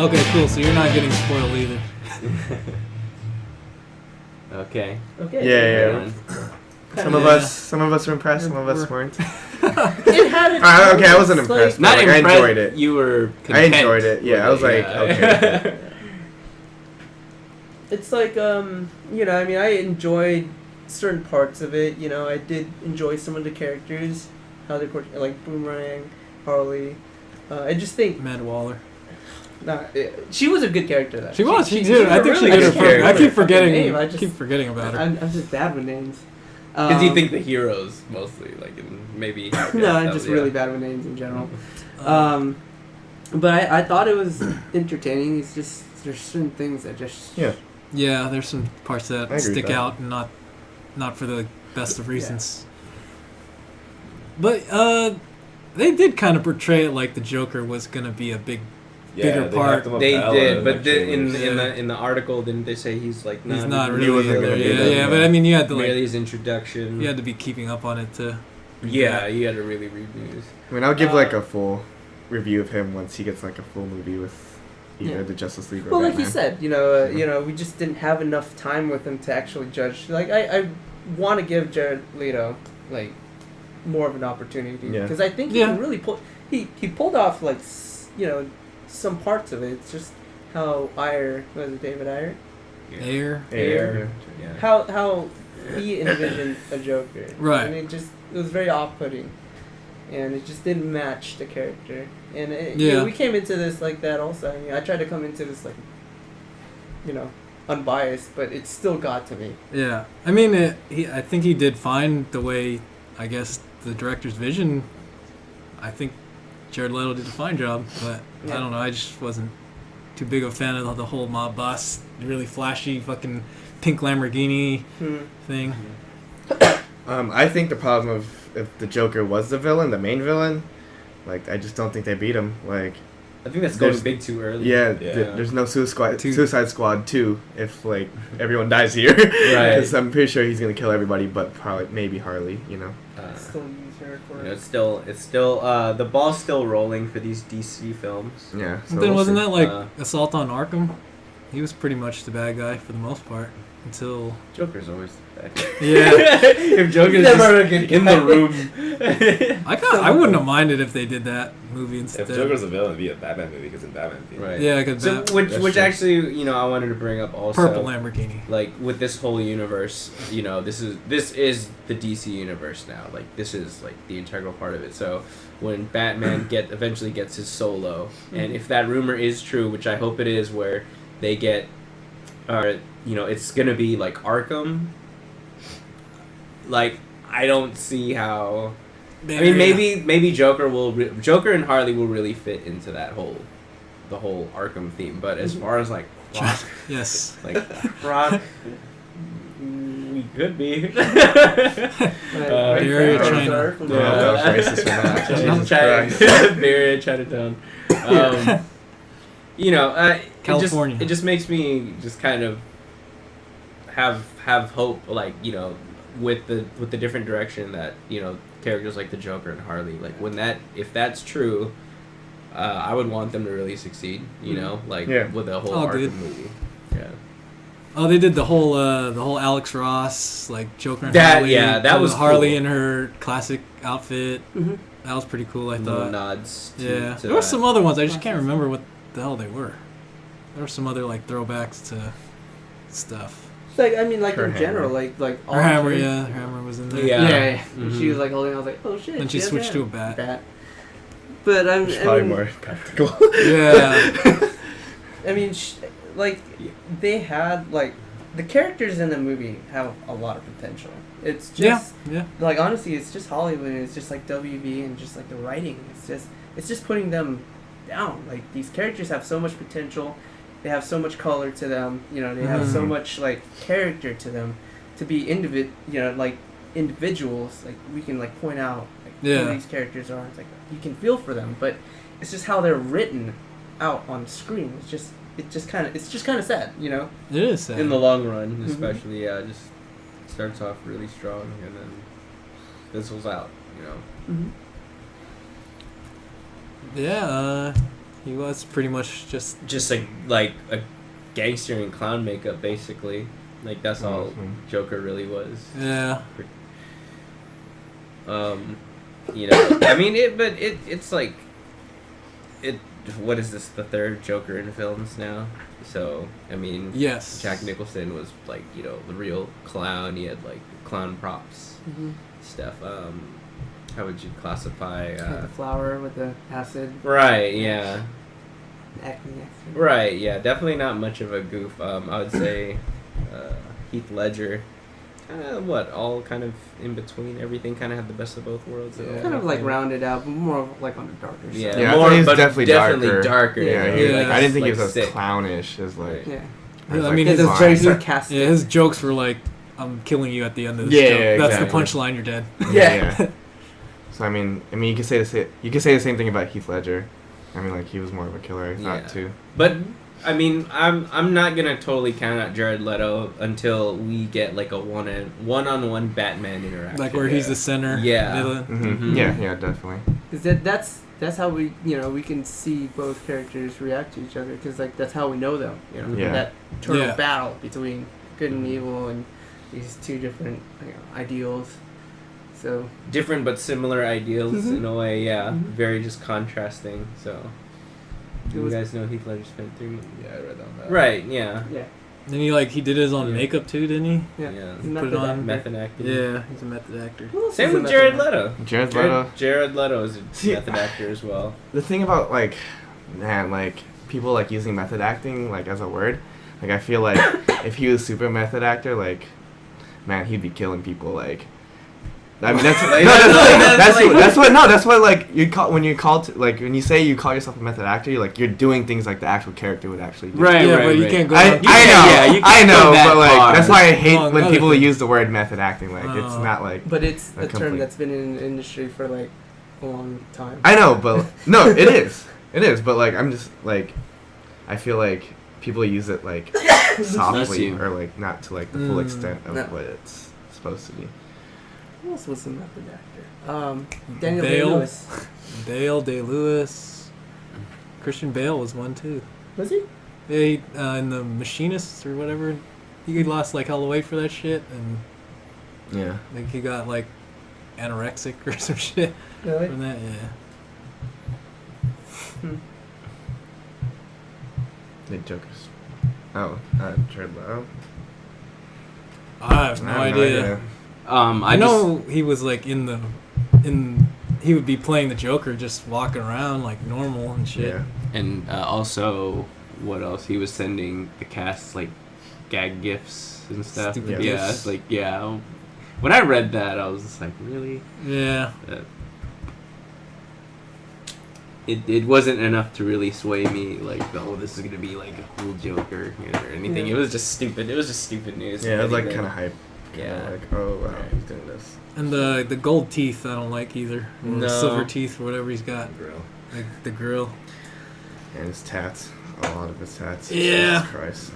Okay, cool. So you're not getting spoiled either. Okay. Yeah. Some of us were impressed. Some of us weren't. It had okay, I wasn't impressed. Not like, impressed. I enjoyed it. You were. I enjoyed it. Yeah, I was like, okay. It's like I mean, I enjoyed certain parts of it. I did enjoy some of the characters, how they're like Boomerang, Harley. I just think Amanda Waller. She was a good character though. She did. I think she did her perfect. I keep forgetting. I keep forgetting about her. I'm just bad with names. Because you think the heroes mostly, like maybe. No, I'm just really bad with names in general. But I thought it was entertaining. It's just there's certain things that just Yeah, there's some parts that stick out and not for the best of reasons. But they did kind of portray it like the Joker was gonna be a bigger part. They did, but in the article, didn't they say he's like he's not really there? Yeah, but I mean, you had to merely his introduction. You had to be keeping up on it to. Yeah, you had to really read news. I mean, I'll give like a full review of him once he gets like a full movie with either the Justice League or Well, Batman. like you said, we just didn't have enough time with him to actually judge. Like I want to give Jared Leto like more of an opportunity because I think he can really pull. He pulled off like some parts of it. It's just how David Ayer? Ayer. Yeah. How he envisioned a Joker. Right. And it was very off-putting, and it just didn't match the character. And we came into this like that also. I mean, I tried to come into this like, unbiased, but it still got to me. Yeah, I mean, I think he did find the way. I guess the director's vision. I think Jared Leto did a fine job, but I don't know. I just wasn't too big of a fan of the whole mob boss, really flashy fucking pink Lamborghini thing. I think the problem of if the Joker was the main villain, like I just don't think they beat him. Like I think that's going big too early. Yeah. There's no Suicide Squad 2 if like everyone dies here. Right. Because I'm pretty sure he's gonna kill everybody, but maybe Harley. Still use her for it's still the ball's still rolling for these DC films. Yeah. So then wasn't that like Assault on Arkham? he was pretty much the bad guy for the most part until Joker's always bad guy. Yeah. If Joker's Never just a good in guy. the room. I wouldn't have minded if they did that movie instead. If Joker's a villain, it'd be a Batman movie because in Batman. Right. Yeah, because So which true. actually, you know, I wanted to bring up also. purple Lamborghini. Like with this whole universe, you know, this is the DC universe now. Like this is like the integral part of it. So when Batman eventually gets his solo, and if that rumor is true, which I hope it is, where they get, you know, it's gonna be like Arkham. Like I don't see how. I mean, maybe Joker and Harley will really fit into the whole Arkham theme. But as far as like Rock, Yes. like Rock, we could be. Barry China. that was racist for that. Jesus Christ. Barry Chinatown. You know, California. It just makes me just kind of have hope, like, you know, with the different direction that, you know, characters like the Joker and Harley, like if that's true, I would want them to really succeed, you know, like with the whole Arkham movie. Yeah. Oh, they did the whole Alex Ross, like Joker and That- Harley. yeah, that was Harley cool. in her classic outfit. Mm-hmm. That was pretty cool, I Little thought. nods. To Yeah, there were some other ones. I just can't remember what the hell they were. There were some other like throwbacks to stuff. Like, I mean, like Her in general, like all Her hammer, three- yeah, her hammer was in there. Yeah. Yeah. She was like holding. I was like, oh shit. Then she has switched a to a bat. But It's probably more practical. Yeah. I mean, like they had like the characters in the movie have a lot of potential. It's just yeah. like honestly, it's just Hollywood. And it's just like WB and just like the writing. It's just putting them down. Like these characters have so much potential. They have so much color to them. You know, they have so much like character to them. To be like individuals. Like we can like point out like who these characters are. It's like you can feel for them, but it's just how they're written out on screen. It's just kind of sad, you know. It is sad. In the long run, especially, just starts off really strong and then fizzles out, you know. Mm-hmm. Yeah, he was pretty much just like a gangster in clown makeup, basically. Like that's all Joker really was. Yeah. You know, I mean it's like it. What is this? The third Joker in films now. So I mean, yes, Jack Nicholson was like, you know, the real clown. He had like clown props stuff. How would you classify? The flower with the acid. Right. Yeah. Acne acid. Right. Yeah. Definitely not much of a goof. I would say Heath Ledger. All kind of in between. Everything kind of had the best of both worlds. Yeah. Kind of like rounded out, but more of like on the darker side. Yeah, Yeah, more, I thought he was but definitely darker. Yeah, Yeah. like, I didn't think he was as sick. clownish as like. Right. Yeah. as, I like, mean, It his was very fine. sarcastic. yeah, his jokes were like, "I'm killing you at the end of this Yeah, joke." yeah, That's exactly. the punchline. You're dead. Yeah. So I mean, you could say the same thing about Heath Ledger. I mean, like he was more of a killer, I thought too. But I mean, I'm not gonna totally count out Jared Leto until we get like a one-on-one Batman interaction. Like where he's the center. Yeah. villain. Mm-hmm. Yeah, definitely. Because that's how we can see both characters react to each other, because like that's how we know them, you know. Yeah. That eternal Yeah. battle between good and evil and these two different ideals. So Different but similar ideals in a way. Yeah, Mhm. very just contrasting. So. It You was- guys know Heath Ledger spent 3 months. Yeah, I read on that. Right. Yeah. yeah, Then he did his own Yeah. makeup too, didn't he? yeah. Yeah. He's Put it method on actor. Method acting. Yeah, he's a method actor. Who else Same is a with method Jared actor? Leto. Jared Leto. Jared Leto is a See, method actor as well. The thing about like, man, like people like using method acting like as a word, like I feel like if he was super method actor, like, man, he'd be killing people. Like, I mean that's Like, that's what like you call when you say you call yourself a method actor, you're doing things like the actual character would actually do. Right. Yeah, but you can't go. I down- You can't I know, go that but like far. that's why I hate Among when other people things. use the word method acting. Like it's Oh. not like. But it's A a term complete- that's been in the industry for like a long time. I know, but no, it is. But like I'm just like, I feel like people use it like softly you. or like not to like the full Mm. extent of No. what it's supposed to be. Who else was a method actor? Daniel Bale. Day-Lewis. Bale, Day-Lewis, Christian Bale was one too. Was he? Yeah, in the Machinist or whatever, he lost like hella weight for that shit, and Yeah. like he got like anorexic or some shit Really? from that. Yeah. The Joker's. Oh, Jared Leto. I have no idea. I know he was like he would be playing the Joker, just walking around like normal and shit. Yeah. And also, what else? He was sending the cast like gag gifts and stuff. Stupid Yeah, gifs. like yeah. When I read that, I was just like, really? Yeah. It wasn't enough to really sway me. Like, oh, this is gonna be like a cool Joker or anything. Yeah. It was just stupid. It was just stupid news. Yeah, it was like kind of hype. Yeah. Like, oh wow, he's doing this. And the gold teeth I don't like either. Or No. the silver teeth or whatever he's got. Grill. Like the grill. And his tats. A lot of his tats. Yeah. Jesus Christ.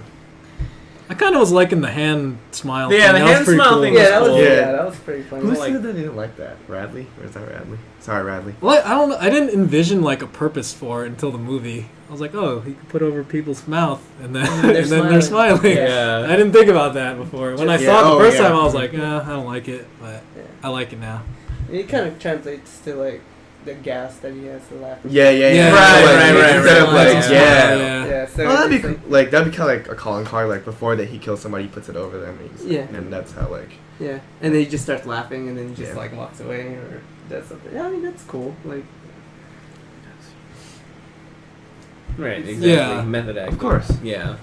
I kind of was liking the hand smile. Yeah, thing. the That was hand pretty smile cool. thing Yeah, was that was cool. that was pretty funny. Who like- said that he didn't like that? Radley? Or is that Radley? Sorry, Radley. Well, I don't know. I didn't envision like a purpose for it until the movie. I was like, oh, he could put over people's mouth and then They're they're smiling. Yeah. I didn't think about that before. When I Yeah, saw it the oh, first yeah. time, I was like, I don't like it, but Yeah. I like it now. It kind of translates to like the gas that he has to laugh. Yeah. Yeah, Right, right, right, right, Instead of right, like, right. yeah. Yeah, so Well, that'd it's be that'd be kind of like a calling card. Like before that he kills somebody, he puts it over them. And Yeah. And that's how like. yeah, and then he just starts laughing, and then he just Yeah. like walks away or does something. Yeah, I mean that's cool. Like, Right. Exactly. Yeah. Method acting. Of course. Yeah.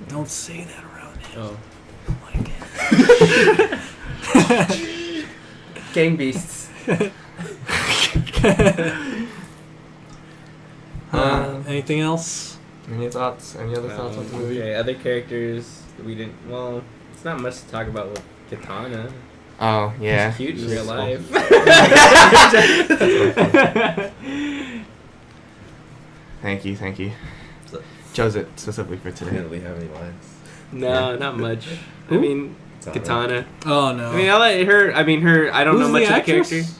Don't say that around him. Oh. I don't like it. gang beasts. Anything else? Any thoughts? Any other thoughts on the movie? Okay. Other characters that we didn't. Well, it's not much to talk about with Katana. Oh yeah. She's cute in real Cool. life. Thank you. Chose it specifically for I today. didn't really have any lines. No, not much. I Who? mean, Katana. Oh no. I mean, I like her. I mean, her. I don't Who's know much the of the actress? character.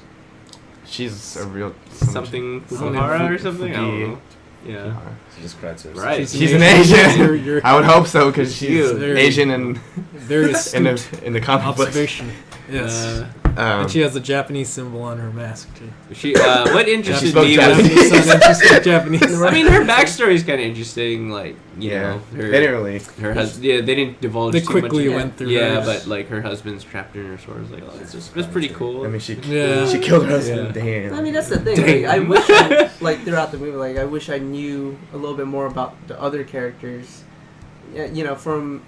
She's a real Something Fukuhara or something. I don't know. Yeah. She just cried to herself. Right. She's an Asian. You're I would hope so because she's Very- Asian and very in astute the comic books. observation. Yes. Um, And she has a Japanese symbol on her mask too. She. What interested spoke me Japanese. was. So then she spoke Japanese. I mean, her backstory is kind of interesting. Like, you yeah, know, they didn't really. her husband. Yeah, they didn't divulge They too quickly much. went through. Yeah, hers. but like her husband's trapped in her sword. It's like, oh, it's pretty cool. I mean, she Yeah. she killed her husband. Yeah. Damn. I mean that's the thing. Like, I wish I, like throughout the movie, like I wish I knew a little bit more about the other characters. Yeah, you know, from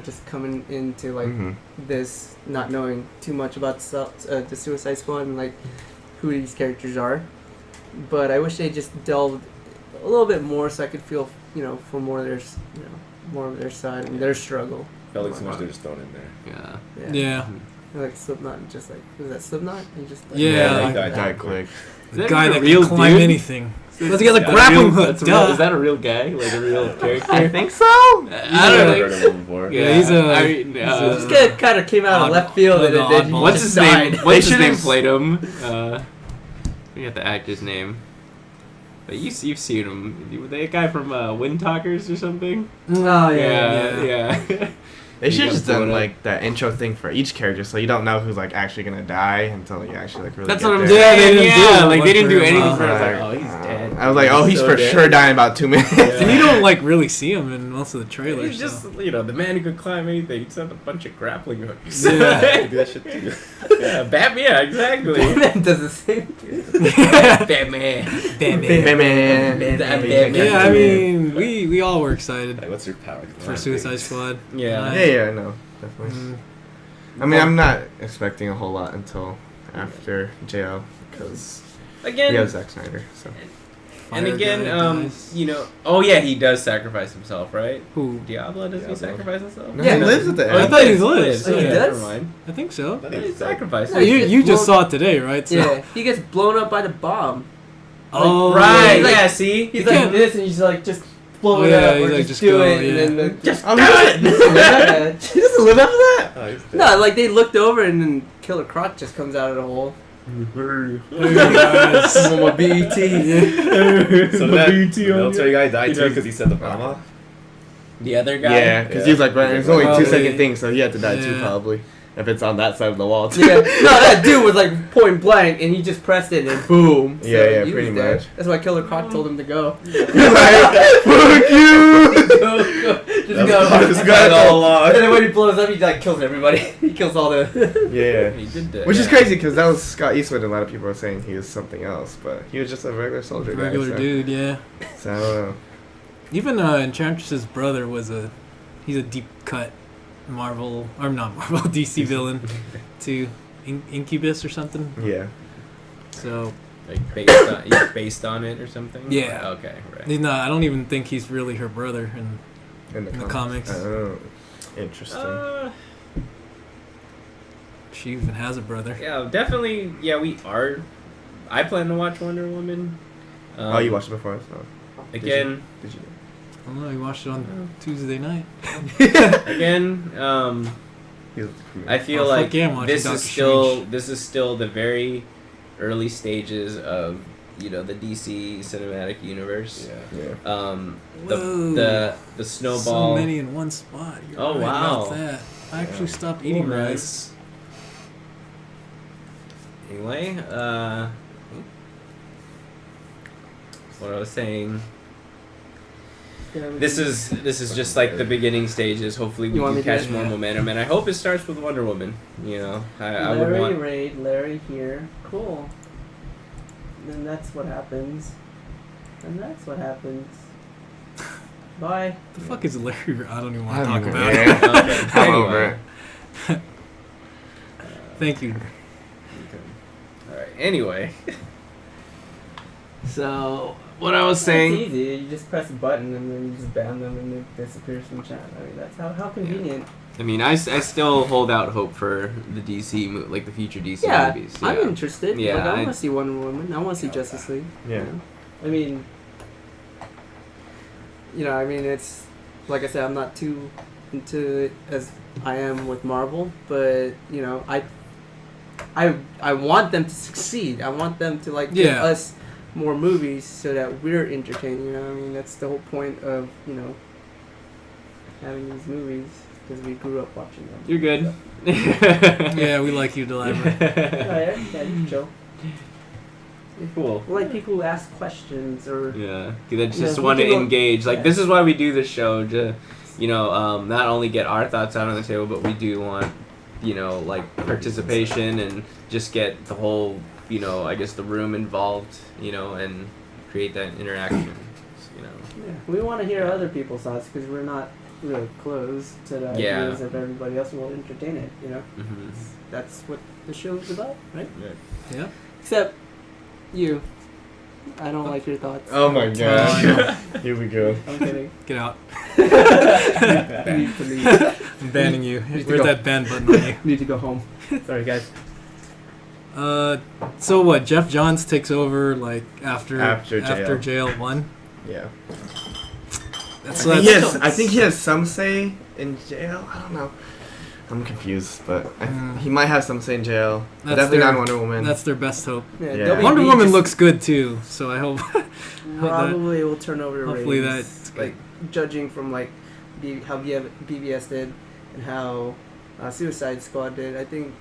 just coming into like Mhm. this, not knowing too much about the Suicide Squad and like who these characters are. But I wish they just delved a little bit more so I could feel for more of their more of their side and their struggle. Felt like so much they're just thrown in there. Yeah. Yeah. Like Slipknot, just like was that Slipknot? He just like, Yeah. he died quick. The that guy even that a real can climb dude? anything. Let's get a Is that grappling real- hook. that's Duh. real- is that a real guy? Like a real character? I think so. I I've don't never know. heard of him before. Yeah, he's a- I mean, This guy kind of came out of left field and then he oddball. what's just his died. name? What's his should've name? s- Played him. We got the actor's name. But you've seen him. The guy from Wind Talkers or something. Oh Yeah. They You should gotta just throw done it up. like that intro thing for each character, so you don't know who's like actually gonna die until you actually like really. That's get what I'm there. Yeah, they saying. didn't do Yeah, it like they didn't do for him, anything huh? for us. Like, Right. oh, he's dead. I was like, oh, he's so for dead. sure dying in about 2 minutes. And you don't like really see him in most of the trailers. He's just, so. the man who could climb anything. He's had a bunch of grappling hooks. Yeah. Do that shit too. Yeah, Batman. Yeah, exactly. Batman does the same thing. Batman. Batman. Yeah, I mean, we all were excited Like, what's your power? for Suicide Squad. Yeah. Yeah, no, definitely. Mm. I mean, I'm not expecting a whole lot until after JL because Again. we have Zack Snyder. So And Fire again, guy dies. oh yeah, he does sacrifice himself, right? Who? Diablo, does he Diablo. sacrifice himself? no, Yeah. he lives at the Oh, I end. thought he lives. Oh, he Yeah, does? Never mind. I think so. I thought he sacrificed. No, Oh, he you gets just blown- saw it today, right? So, Yeah, he gets blown up by the bomb. Oh, Right. he's like- Yeah. See. He's You like can't- this, and he's like just blow Oh, it yeah, up he's or like, just just do go, it, yeah. and then just Oh, do it. Yeah. He doesn't live after that. Oh, he's dead. No, like they looked over and then Killer Croc just comes out of the hole. Hey guys. I'm a BET. So that military guy died too because he said the mama. The other guy. Yeah, because he was like, right, it's only a Probably. 2-second thing, so he had to die too, Yeah. probably. If it's on that side of the wall, too. Yeah, no, that dude was like point blank, and he just pressed it, and boom. So Yeah, he pretty was dead. much. That's why Killer Croc told him to go. He's like, fuck you! Just go. This guy all along. And then when he blows up, he like kills everybody. He kills all the. Yeah. He did that. Which is crazy, because that was Scott Eastwood, and a lot of people were saying he was something else, but he was just a regular soldier guy. Regular So. dude, yeah. So, I don't know. Even Enchantress's brother he's a deep cut Marvel, or not Marvel, DC villain to Incubus or something. Yeah. So Like based on it or something. Yeah. Okay. Right. no, I don't even think he's really her brother. In the comics. Oh, interesting. She even has a brother. Yeah, definitely. Yeah, we are. I plan to watch Wonder Woman. Oh, you watched it before? So. Again. Did you? I don't know. You watched it on Tuesday night. Again. I feel Oh, like fuck yeah, I'm watching this Doctor is still the very early stages of the DC cinematic universe. Yeah. The snowball. So many in one spot. You're Oh, right wow. about that. I actually stopped eating rice. Anyway, what I was saying. This is just like the beginning stages. Hopefully we can catch more momentum, and I hope it starts with Wonder Woman. I would Larry want. raid, Larry here. Cool. Then that's what happens. And that's what happens. Bye. The fuck is Larry? I don't even want to I talk don't about know. it. Okay, I'm anyway. over it. Thank you. All right. Anyway. So what I was saying. It's easy. You just press a button and then you just ban them and it disappears from chat. I mean, that's how convenient. I mean, I still hold out hope for the DC, like the future DC movies. Yeah, I'm interested. Yeah, Like, I want to see Wonder Woman. I want to see Justice League. Yeah. I mean, it's like I said, I'm not too into it as I am with Marvel, but I want them to succeed. I want them to give us more movies so that we're entertained. I mean, that's the whole point of having these movies, because we grew up watching them. You're good. Yeah, we like you, Delilah. Yeah, you chill. Cool. We like people who ask questions or They just want to engage. This is why we do this show, to not only get our thoughts out on the table, but we do want participation and just get the whole I guess the room involved, and create that interaction. Yeah, we want to hear other people's thoughts, because we're not really closed to the ideas of everybody else, and we'll entertain it. Mm-hmm. That's what the show is about, right? Yeah. Except you. I don't like your thoughts. Oh my god. Here we go. I'm kidding. Get out. You need to leave. I'm banning you. Need to Where's go. that ban button on you? Need to go home. Sorry, guys. So what? Jeff Johns takes over after jail. jail 1. Yeah. That's I think he has some say in jail. I don't know. I'm confused, but he might have some say in jail. But definitely not Wonder Woman. That's their best hope. Yeah. WB Wonder Woman just looks good too, so I hope. probably will turn over. Hopefully ratings, that's judging from how BVS did and how Suicide Squad did. I think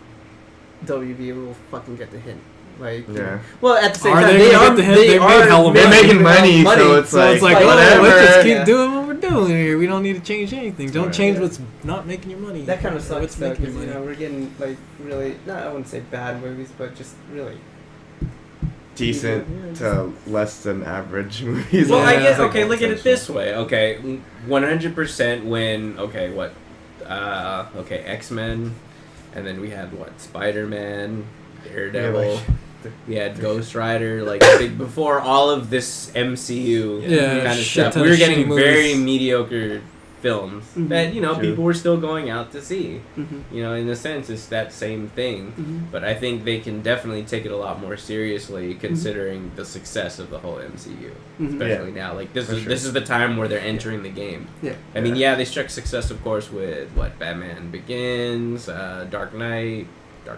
WB will fucking get the hint. Well, at the same Are time, they gonna get the hint? They made hella They're money. making money, so it's like whatever. Let's just keep doing what we're doing here. We don't need to change anything. Don't change what's not making you money. That kind of sucks, What's though, making you because money. we're getting really, I wouldn't say bad movies, but just really Decent to less than average movies. Well, I Yeah. guess look at it this way. 100% when X-Men, and then we had Spider-Man, Daredevil. We had Ghost Rider, before all of this MCU kind of shit stuff. ton We were of getting shitty very movies. mediocre films that people were still going out to see. Mm-hmm. In a sense, it's that same thing. Mm-hmm. But I think they can definitely take it a lot more seriously, considering the success of the whole MCU, especially now. This is the time where they're entering the game. Yeah. I mean, they struck success, of course, with Batman Begins, Dark Knight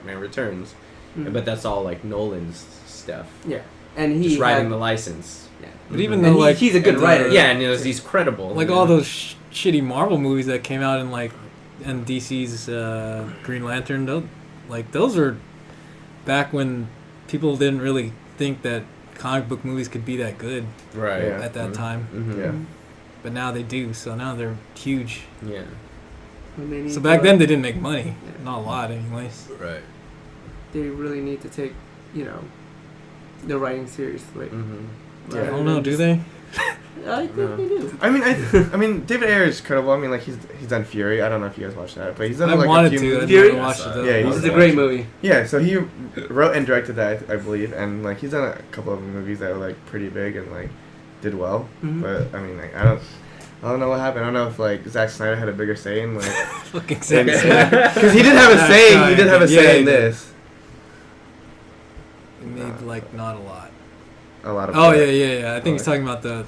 Returns. but that's all like Nolan's stuff. Yeah, and he just riding the license. Yeah, but even though like he's a good writer. Yeah, and he's credible. Like all those shitty Marvel movies that came out in like and DC's Green Lantern, those are back when people didn't really think that comic book movies could be that good at that time. Yeah. But now they do, so now they're huge. Yeah. So back then they didn't make money. Yeah. Not a lot anyways. Right. They really need to take, the writing seriously. Yeah. I don't know, do they? I think they do. I mean, David Ayer is credible. I mean, like he's done Fury. I don't know if you guys watched that, but he's done I like wanted a few to. Fury. I watched it though. Yeah, it's a great movie. Yeah, so he wrote and directed that, I believe, and like he's done a couple of movies that were like pretty big and like did well. But I mean, like I don't know what happened. I don't know if like Zack Snyder had a bigger say in like fucking Zack Snyder, because he did have a say. He did have a say in this. He made like not a lot. A lot of. Oh yeah. I think he's talking about the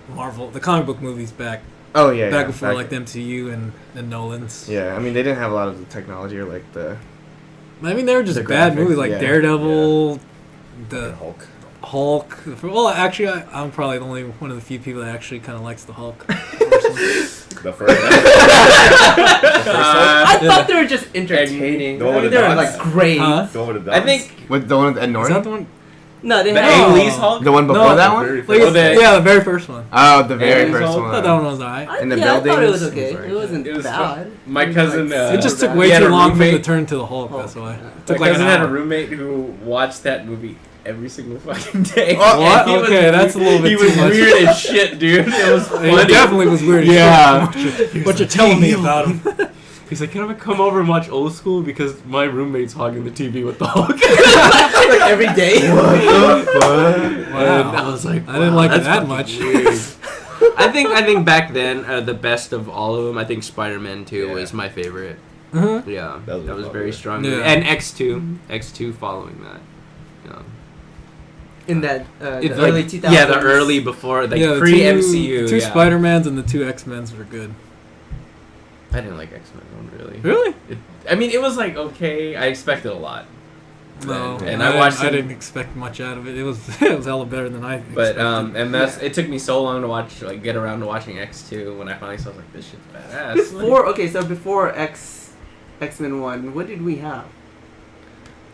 Marvel, the comic book movies back. Oh yeah. Back before like the MCU and Nolans. Yeah, I mean they didn't have a lot of the technology or like the. I mean they were just bad movies like Daredevil, the Hulk. Well, actually, I'm probably the only one of the few people that actually kind of likes the Hulk. The first. I thought they were just entertaining. The one with they the were dots? like great. The one with the dots? I think with the one with Ed Norton. Is that the one? No, they the had Ang Lee's Hulk. The one before that one. The very first one. Oh, the very first I one. thought that one was alright. In the I buildings. thought it was okay. It wasn't bad. My cousin. It just took way too long for him to turn to the Hulk. That's why. My cousin had a roommate who watched that movie every single fucking day. What? Okay, that's a little bit too much. He was weird as shit, dude. It was funny. He definitely was weird as shit. What you're telling me about him. He's like, can I come over and watch Old School because my roommate's hogging the TV with the Hulk? Like every day. What the fuck? Wow. I was like, I didn't like it that much. I think back then the best of all of them. I think Spider-Man 2 was my favorite. Mm-hmm. Yeah, that was very strong. Yeah. And X2 following that. Yeah. In that early 2000s. Yeah, the early before, like pre-MCU. Two Spider-Mans and the two X-Mens were good. I didn't like X-Men one really. Really? It was like okay. I expected a lot. No, and I watched. I didn't expect much out of it. It was hella better than I expected. But and it took me so long to watch, like get around to watching X2 when I finally saw, I was like, this shit's badass. Before X-Men 1, what did we have?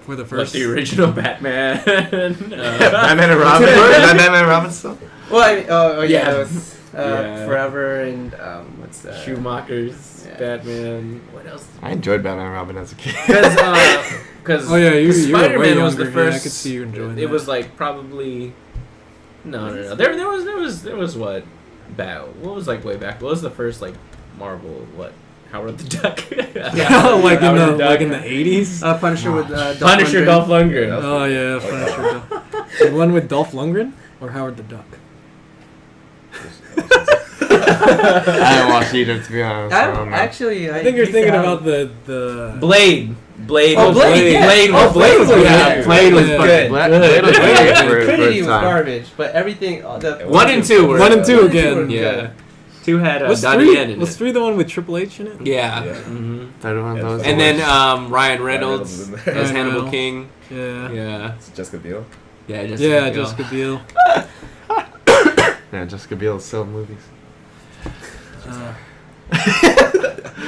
For the first, the original Batman. Batman and Robin. Batman and Robin still. Well, it was Forever and what's that? Schumacher's Batman. What else? I enjoyed Batman and Robin as a kid. Because Spider-Man was the first. Yeah, I could see you enjoying it. It was like probably no. There was what what was like way back. What was the first like Marvel Howard the Duck? like in the 80s. Punisher with Dolph Lundgren. Oh yeah, Punisher. The one with Dolph Lundgren or Howard the Duck? I didn't watch either, to be honest. I think you're thinking about the Blade. Oh, Blade! Yeah. Blade was good. Blade was good. Blade was good. Trinity was garbage, but everything. 1 and 2 were. 1 and 2 again. Yeah. 2 had Donnie Yen in it. Was 3 the one with Triple H in it? Yeah. Mm-hmm. And then Ryan Reynolds as Hannibal King. Yeah. Jessica Biel. Yeah, Jessica Biel. Yeah, Jessica Biel is still in movies.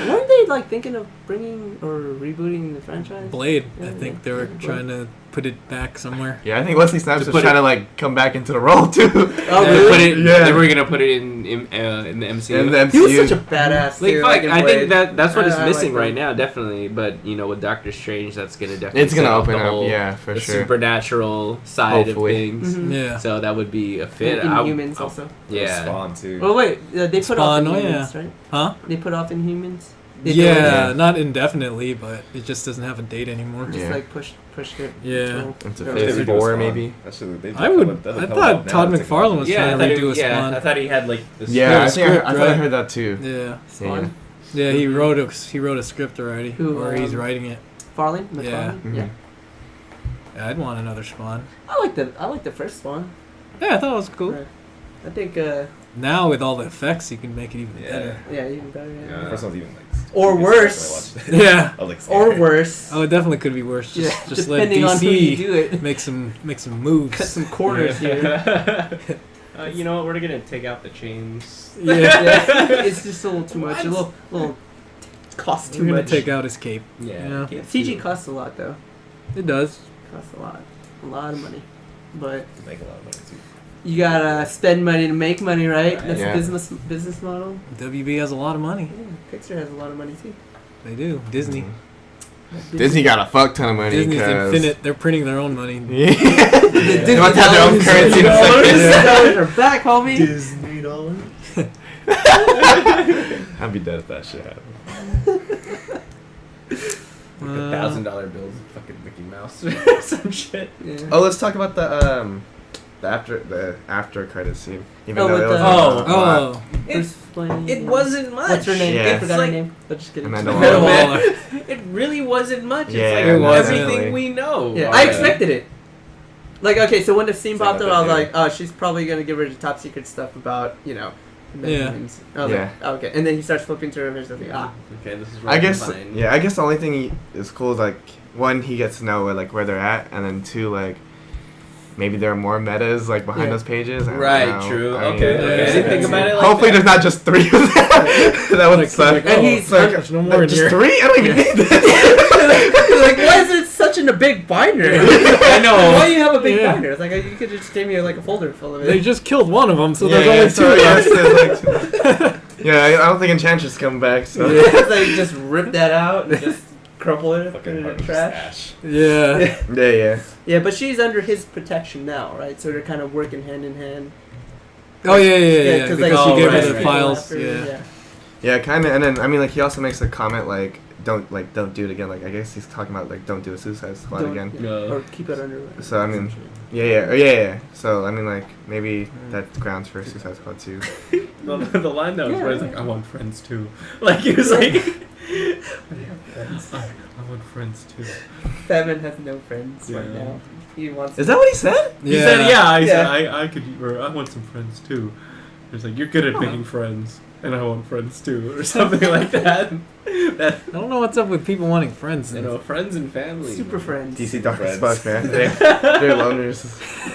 Weren't they like thinking of bringing or rebooting the franchise? Blade. I think they were trying to put it back somewhere. Yeah, I think Wesley Snipes was trying to like come back into the role too. Oh really? They were gonna put it in the MCU. In the MCU. He was such a badass. I think that's what is missing right now, definitely. But with Doctor Strange, that's gonna definitely. It's gonna open up, for the sure. Supernatural side of things. Mm-hmm. Yeah. So that would be a fit. Inhumans also. Yeah. Spawn too. Oh wait, they put Spawn, off Inhumans, right? Huh? They put off Inhumans. Not indefinitely, but it just doesn't have a date anymore. Just like pushed it. Yeah. Into phase 4 maybe. I thought Todd McFarlane was trying to redo a Spawn. I thought he had like the I script, thought I heard that too. Yeah. Spawn. Yeah, he wrote a script already, or he's writing it. McFarlane? Yeah. Mm-hmm. Yeah. I'd want another Spawn. I like the first Spawn. Yeah, I thought it was cool. Right. I think now with all the effects, you can make it even better. Yeah, even better. The first one's even like Or worse. Yeah. I was like, Or worse. Oh, it definitely could be worse. Just let depending on who you DC do it. make some moves. Cut some corners here. You know what? We're gonna take out the chains. Yeah. It's just a little too much. A little costs too We're gonna much. take out his cape. Yeah. You know? CG costs a lot though. It does. Costs a lot of money. But to make a lot of money too. you gotta spend money to make money, right? Right. That's Yeah. the business model. WB has a lot of money. Yeah, Pixar has a lot of money too. They do. Disney. Disney got a fuck ton of money. Disney's 'cause- infinite. They're printing their own money. Yeah. Disney They want to have their own dollars. currency. Disney Yeah. dollars are back, homie. Disney dollars. I'd be dead if that shit happened. Like $1,000 bills, fucking Mickey Mouse or some shit. Yeah. Oh, let's talk about the after credit scene. Even Oh, though with it was the- a lot. Bruce Wayne. It wasn't much. What's her name? Yeah. I It's forgot like- her name. I'm just kidding. Amanda Amanda Waller. Waller. It really wasn't much. Yeah, It's it like was everything definitely. we know. Yeah, I already. expected it. Like, okay, so when the scene It's popped like up, I was that, like, oh, she's probably gonna give her the top secret stuff about, the Yeah. Benjamins. I was Yeah. like, oh, okay. And then he starts flipping through and there's something. Okay, this is I right guess fine. yeah. I guess the only thing is cool is like one, he gets to know where they're at, and then two, like maybe there are more metas behind Yeah. those pages. I don't Right, know. true. I mean, Okay, okay. I didn't think about it like Hopefully, that. there's not just 3 of them. That would suck. like, And oh, he's- there's no more in just here. 3? I don't even need this. Like, why is it such in a big binder? I know. Why do you have a big Yeah. binder? It's like, you could just give me a folder full of it. They just killed one of them, so Yeah, there's so only 2 yes, left. there's, like, yeah, I don't think Enchantress come back. So. It's like, just rip that out and just crumple it, put Fucking it in hard the trash. stash. Yeah. Yeah. Yeah, but she's under his protection now, right? So they're kind of working hand in hand. Oh yeah. because Because like, she gave right, her the right. files. After, Yeah. Yeah, kind of. And then I mean, he also makes a comment don't do it again. I guess he's talking about don't do a Suicide Squad Don't- again. yeah. No. Or keep it under. So I mean, yeah. So I mean, maybe that's grounds for Suicide Squad too. The line that was Yeah. where he's like, I want friends too. Like, he was like, I want friends too. Batman has no friends right Yeah. now. He wants. Is that what he said? He said, yeah, he said, Yeah. I could, or I want some friends too. He's like, you're good at making friends, and I want friends too, or something like that. I don't know what's up with people wanting friends. Friends and family. Super friends. DC Dark as Friends. fuck, man. They're loners.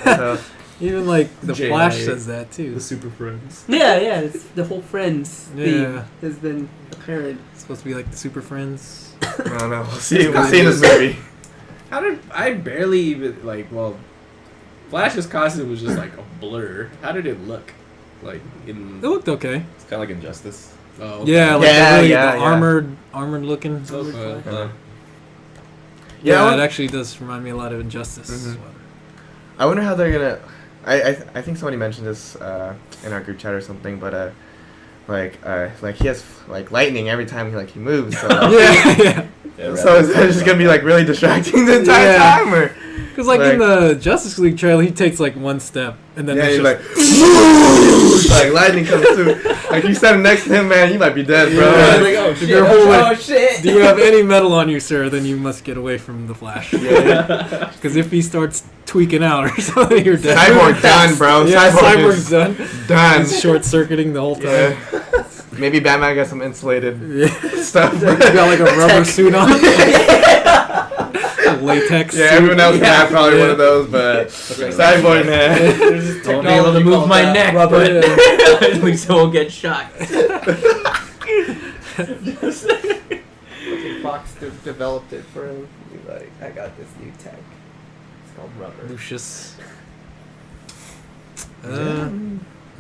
So, Even the J.I. Flash says that too. The super friends. Yeah. It's the whole friends theme Yeah. has been apparent. It's supposed to be like the Super Friends. I don't know. We'll see. We'll see in this movie. How did I barely even Flash's costume was just like a blur. How did it look? In It looked okay. It's kind of like Injustice. oh Yeah, Yeah, the yeah. armored looking. Uh, Yeah, I it actually does remind me a lot of Injustice. Mhm. I wonder how they're gonna. I think somebody mentioned this in our group chat or something, but he has lightning every time he moves. So Yeah. so is that just gonna be really distracting the entire Yeah. time, or Because in the Justice League trailer, he takes one step and then yeah, it's he's just, lightning comes through. You standing next to him, man, you might be dead, bro. Yeah. Like, oh shit! you're holding- Oh shit! do you have any metal on you, sir? Then you must get away from the Flash. Yeah. Because if he starts tweaking out or something, you're dead. Cyborg done, bro. Yeah, Cyborg Cyborg's done. done. He's short circuiting the whole time. Yeah. Maybe Batman got some insulated Yeah. stuff. He's got a rubber suit on. Latex. Yeah, suit. everyone else can have probably one of those, but Cyborg, man. won't be able to move my neck, but Yeah. at least I won't get shot. Fox developed it for him. He's like, I got this new tech. It's called rubber. Lucius.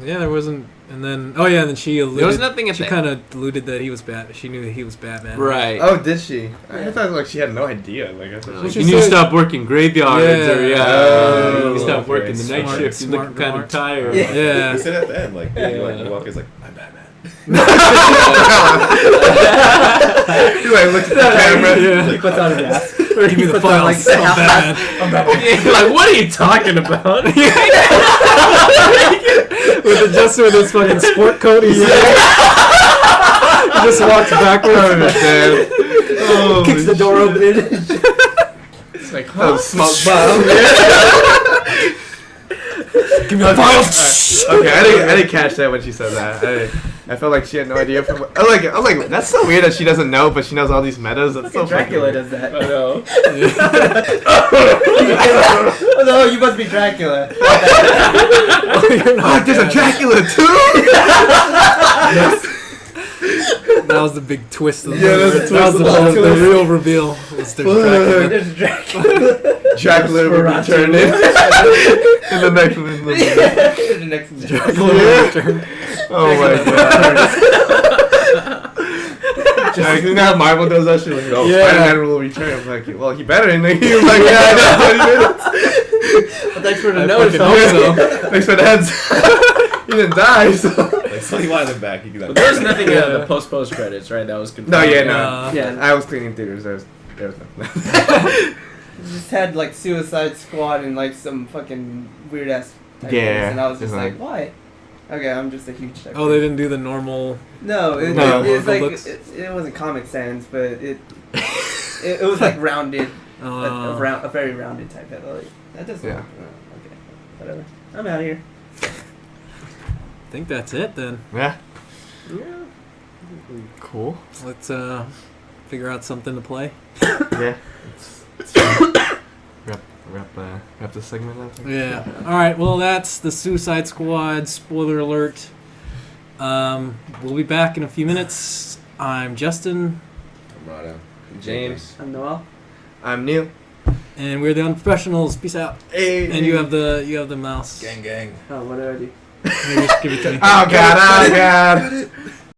Yeah, there wasn't. And then, and then she alluded. There was nothing at She the kind of alluded that he was Bat. She knew that he was Batman. right. Oh, did she? I thought she had no idea. I thought Well, she she You need to said- stop working graveyards, or Oh, you stop okay. working the night Smart, shift. You're looking smart kind remark. of tired. Yeah. Yeah. He said at the end, Yeah. you walk, he's like, I'm Batman. He looks at the camera. Yeah. He puts on his mask. Give me the puts on, files. like, So bad. Like, what are you talking about? With his fucking sport coat, he just walks backwards. Oh, Kicks the door open. It's like, Oh, smoke bomb. Give me the file. Okay, I didn't catch that when she said that. I felt like she had no idea. I was like, that's so weird that she doesn't know, but she knows all these metas. That's so Dracula fucking does that. I know. Oh no, you must be Dracula. Oh, there's a Dracula too. That was the big twist of the Yeah, movie. that's the twist That was of the the movie. real reveal. Was there's Dracula. There's a Dracula. Dracula will return in the next movie. The next Dracula will return. Oh my god. Just now Marvel does that shit. Like, oh, Yeah. Spider-Man will return. I'm like, well, he better. And he was like, yeah, I know. 20 minutes. Well, thanks for the I notice. fucking hope so. Thanks for the heads. He didn't die, so. Like, so he wanted him back. He could But there was nothing in the post credits, right? That was confirmed. No, yeah, no. Yeah. I was cleaning theaters. There was nothing. Just had like Suicide Squad and like some fucking weird ass. Yeah, And I was just it's like, why? Okay, I'm just a huge. Type Oh, they didn't do the normal. No, No. it's like Looks. it wasn't Comic Sans, but it was like rounded, a very rounded type of like that doesn't. Yeah. Okay, whatever. I'm out of here. I think that's it then. Yeah. Cool. Let's figure out something to play. Yeah. Let's wrap this segment up. Yeah. All right. Well, that's the Suicide Squad. Spoiler alert. We'll be back in a few minutes. I'm Justin, I'm Rado. James. I'm Noel. I'm Neil. and we're the Unprofessionals. Peace out. Hey. And you have the mouse. Gang. Oh, what did I do? Maybe just give it to me. Oh god.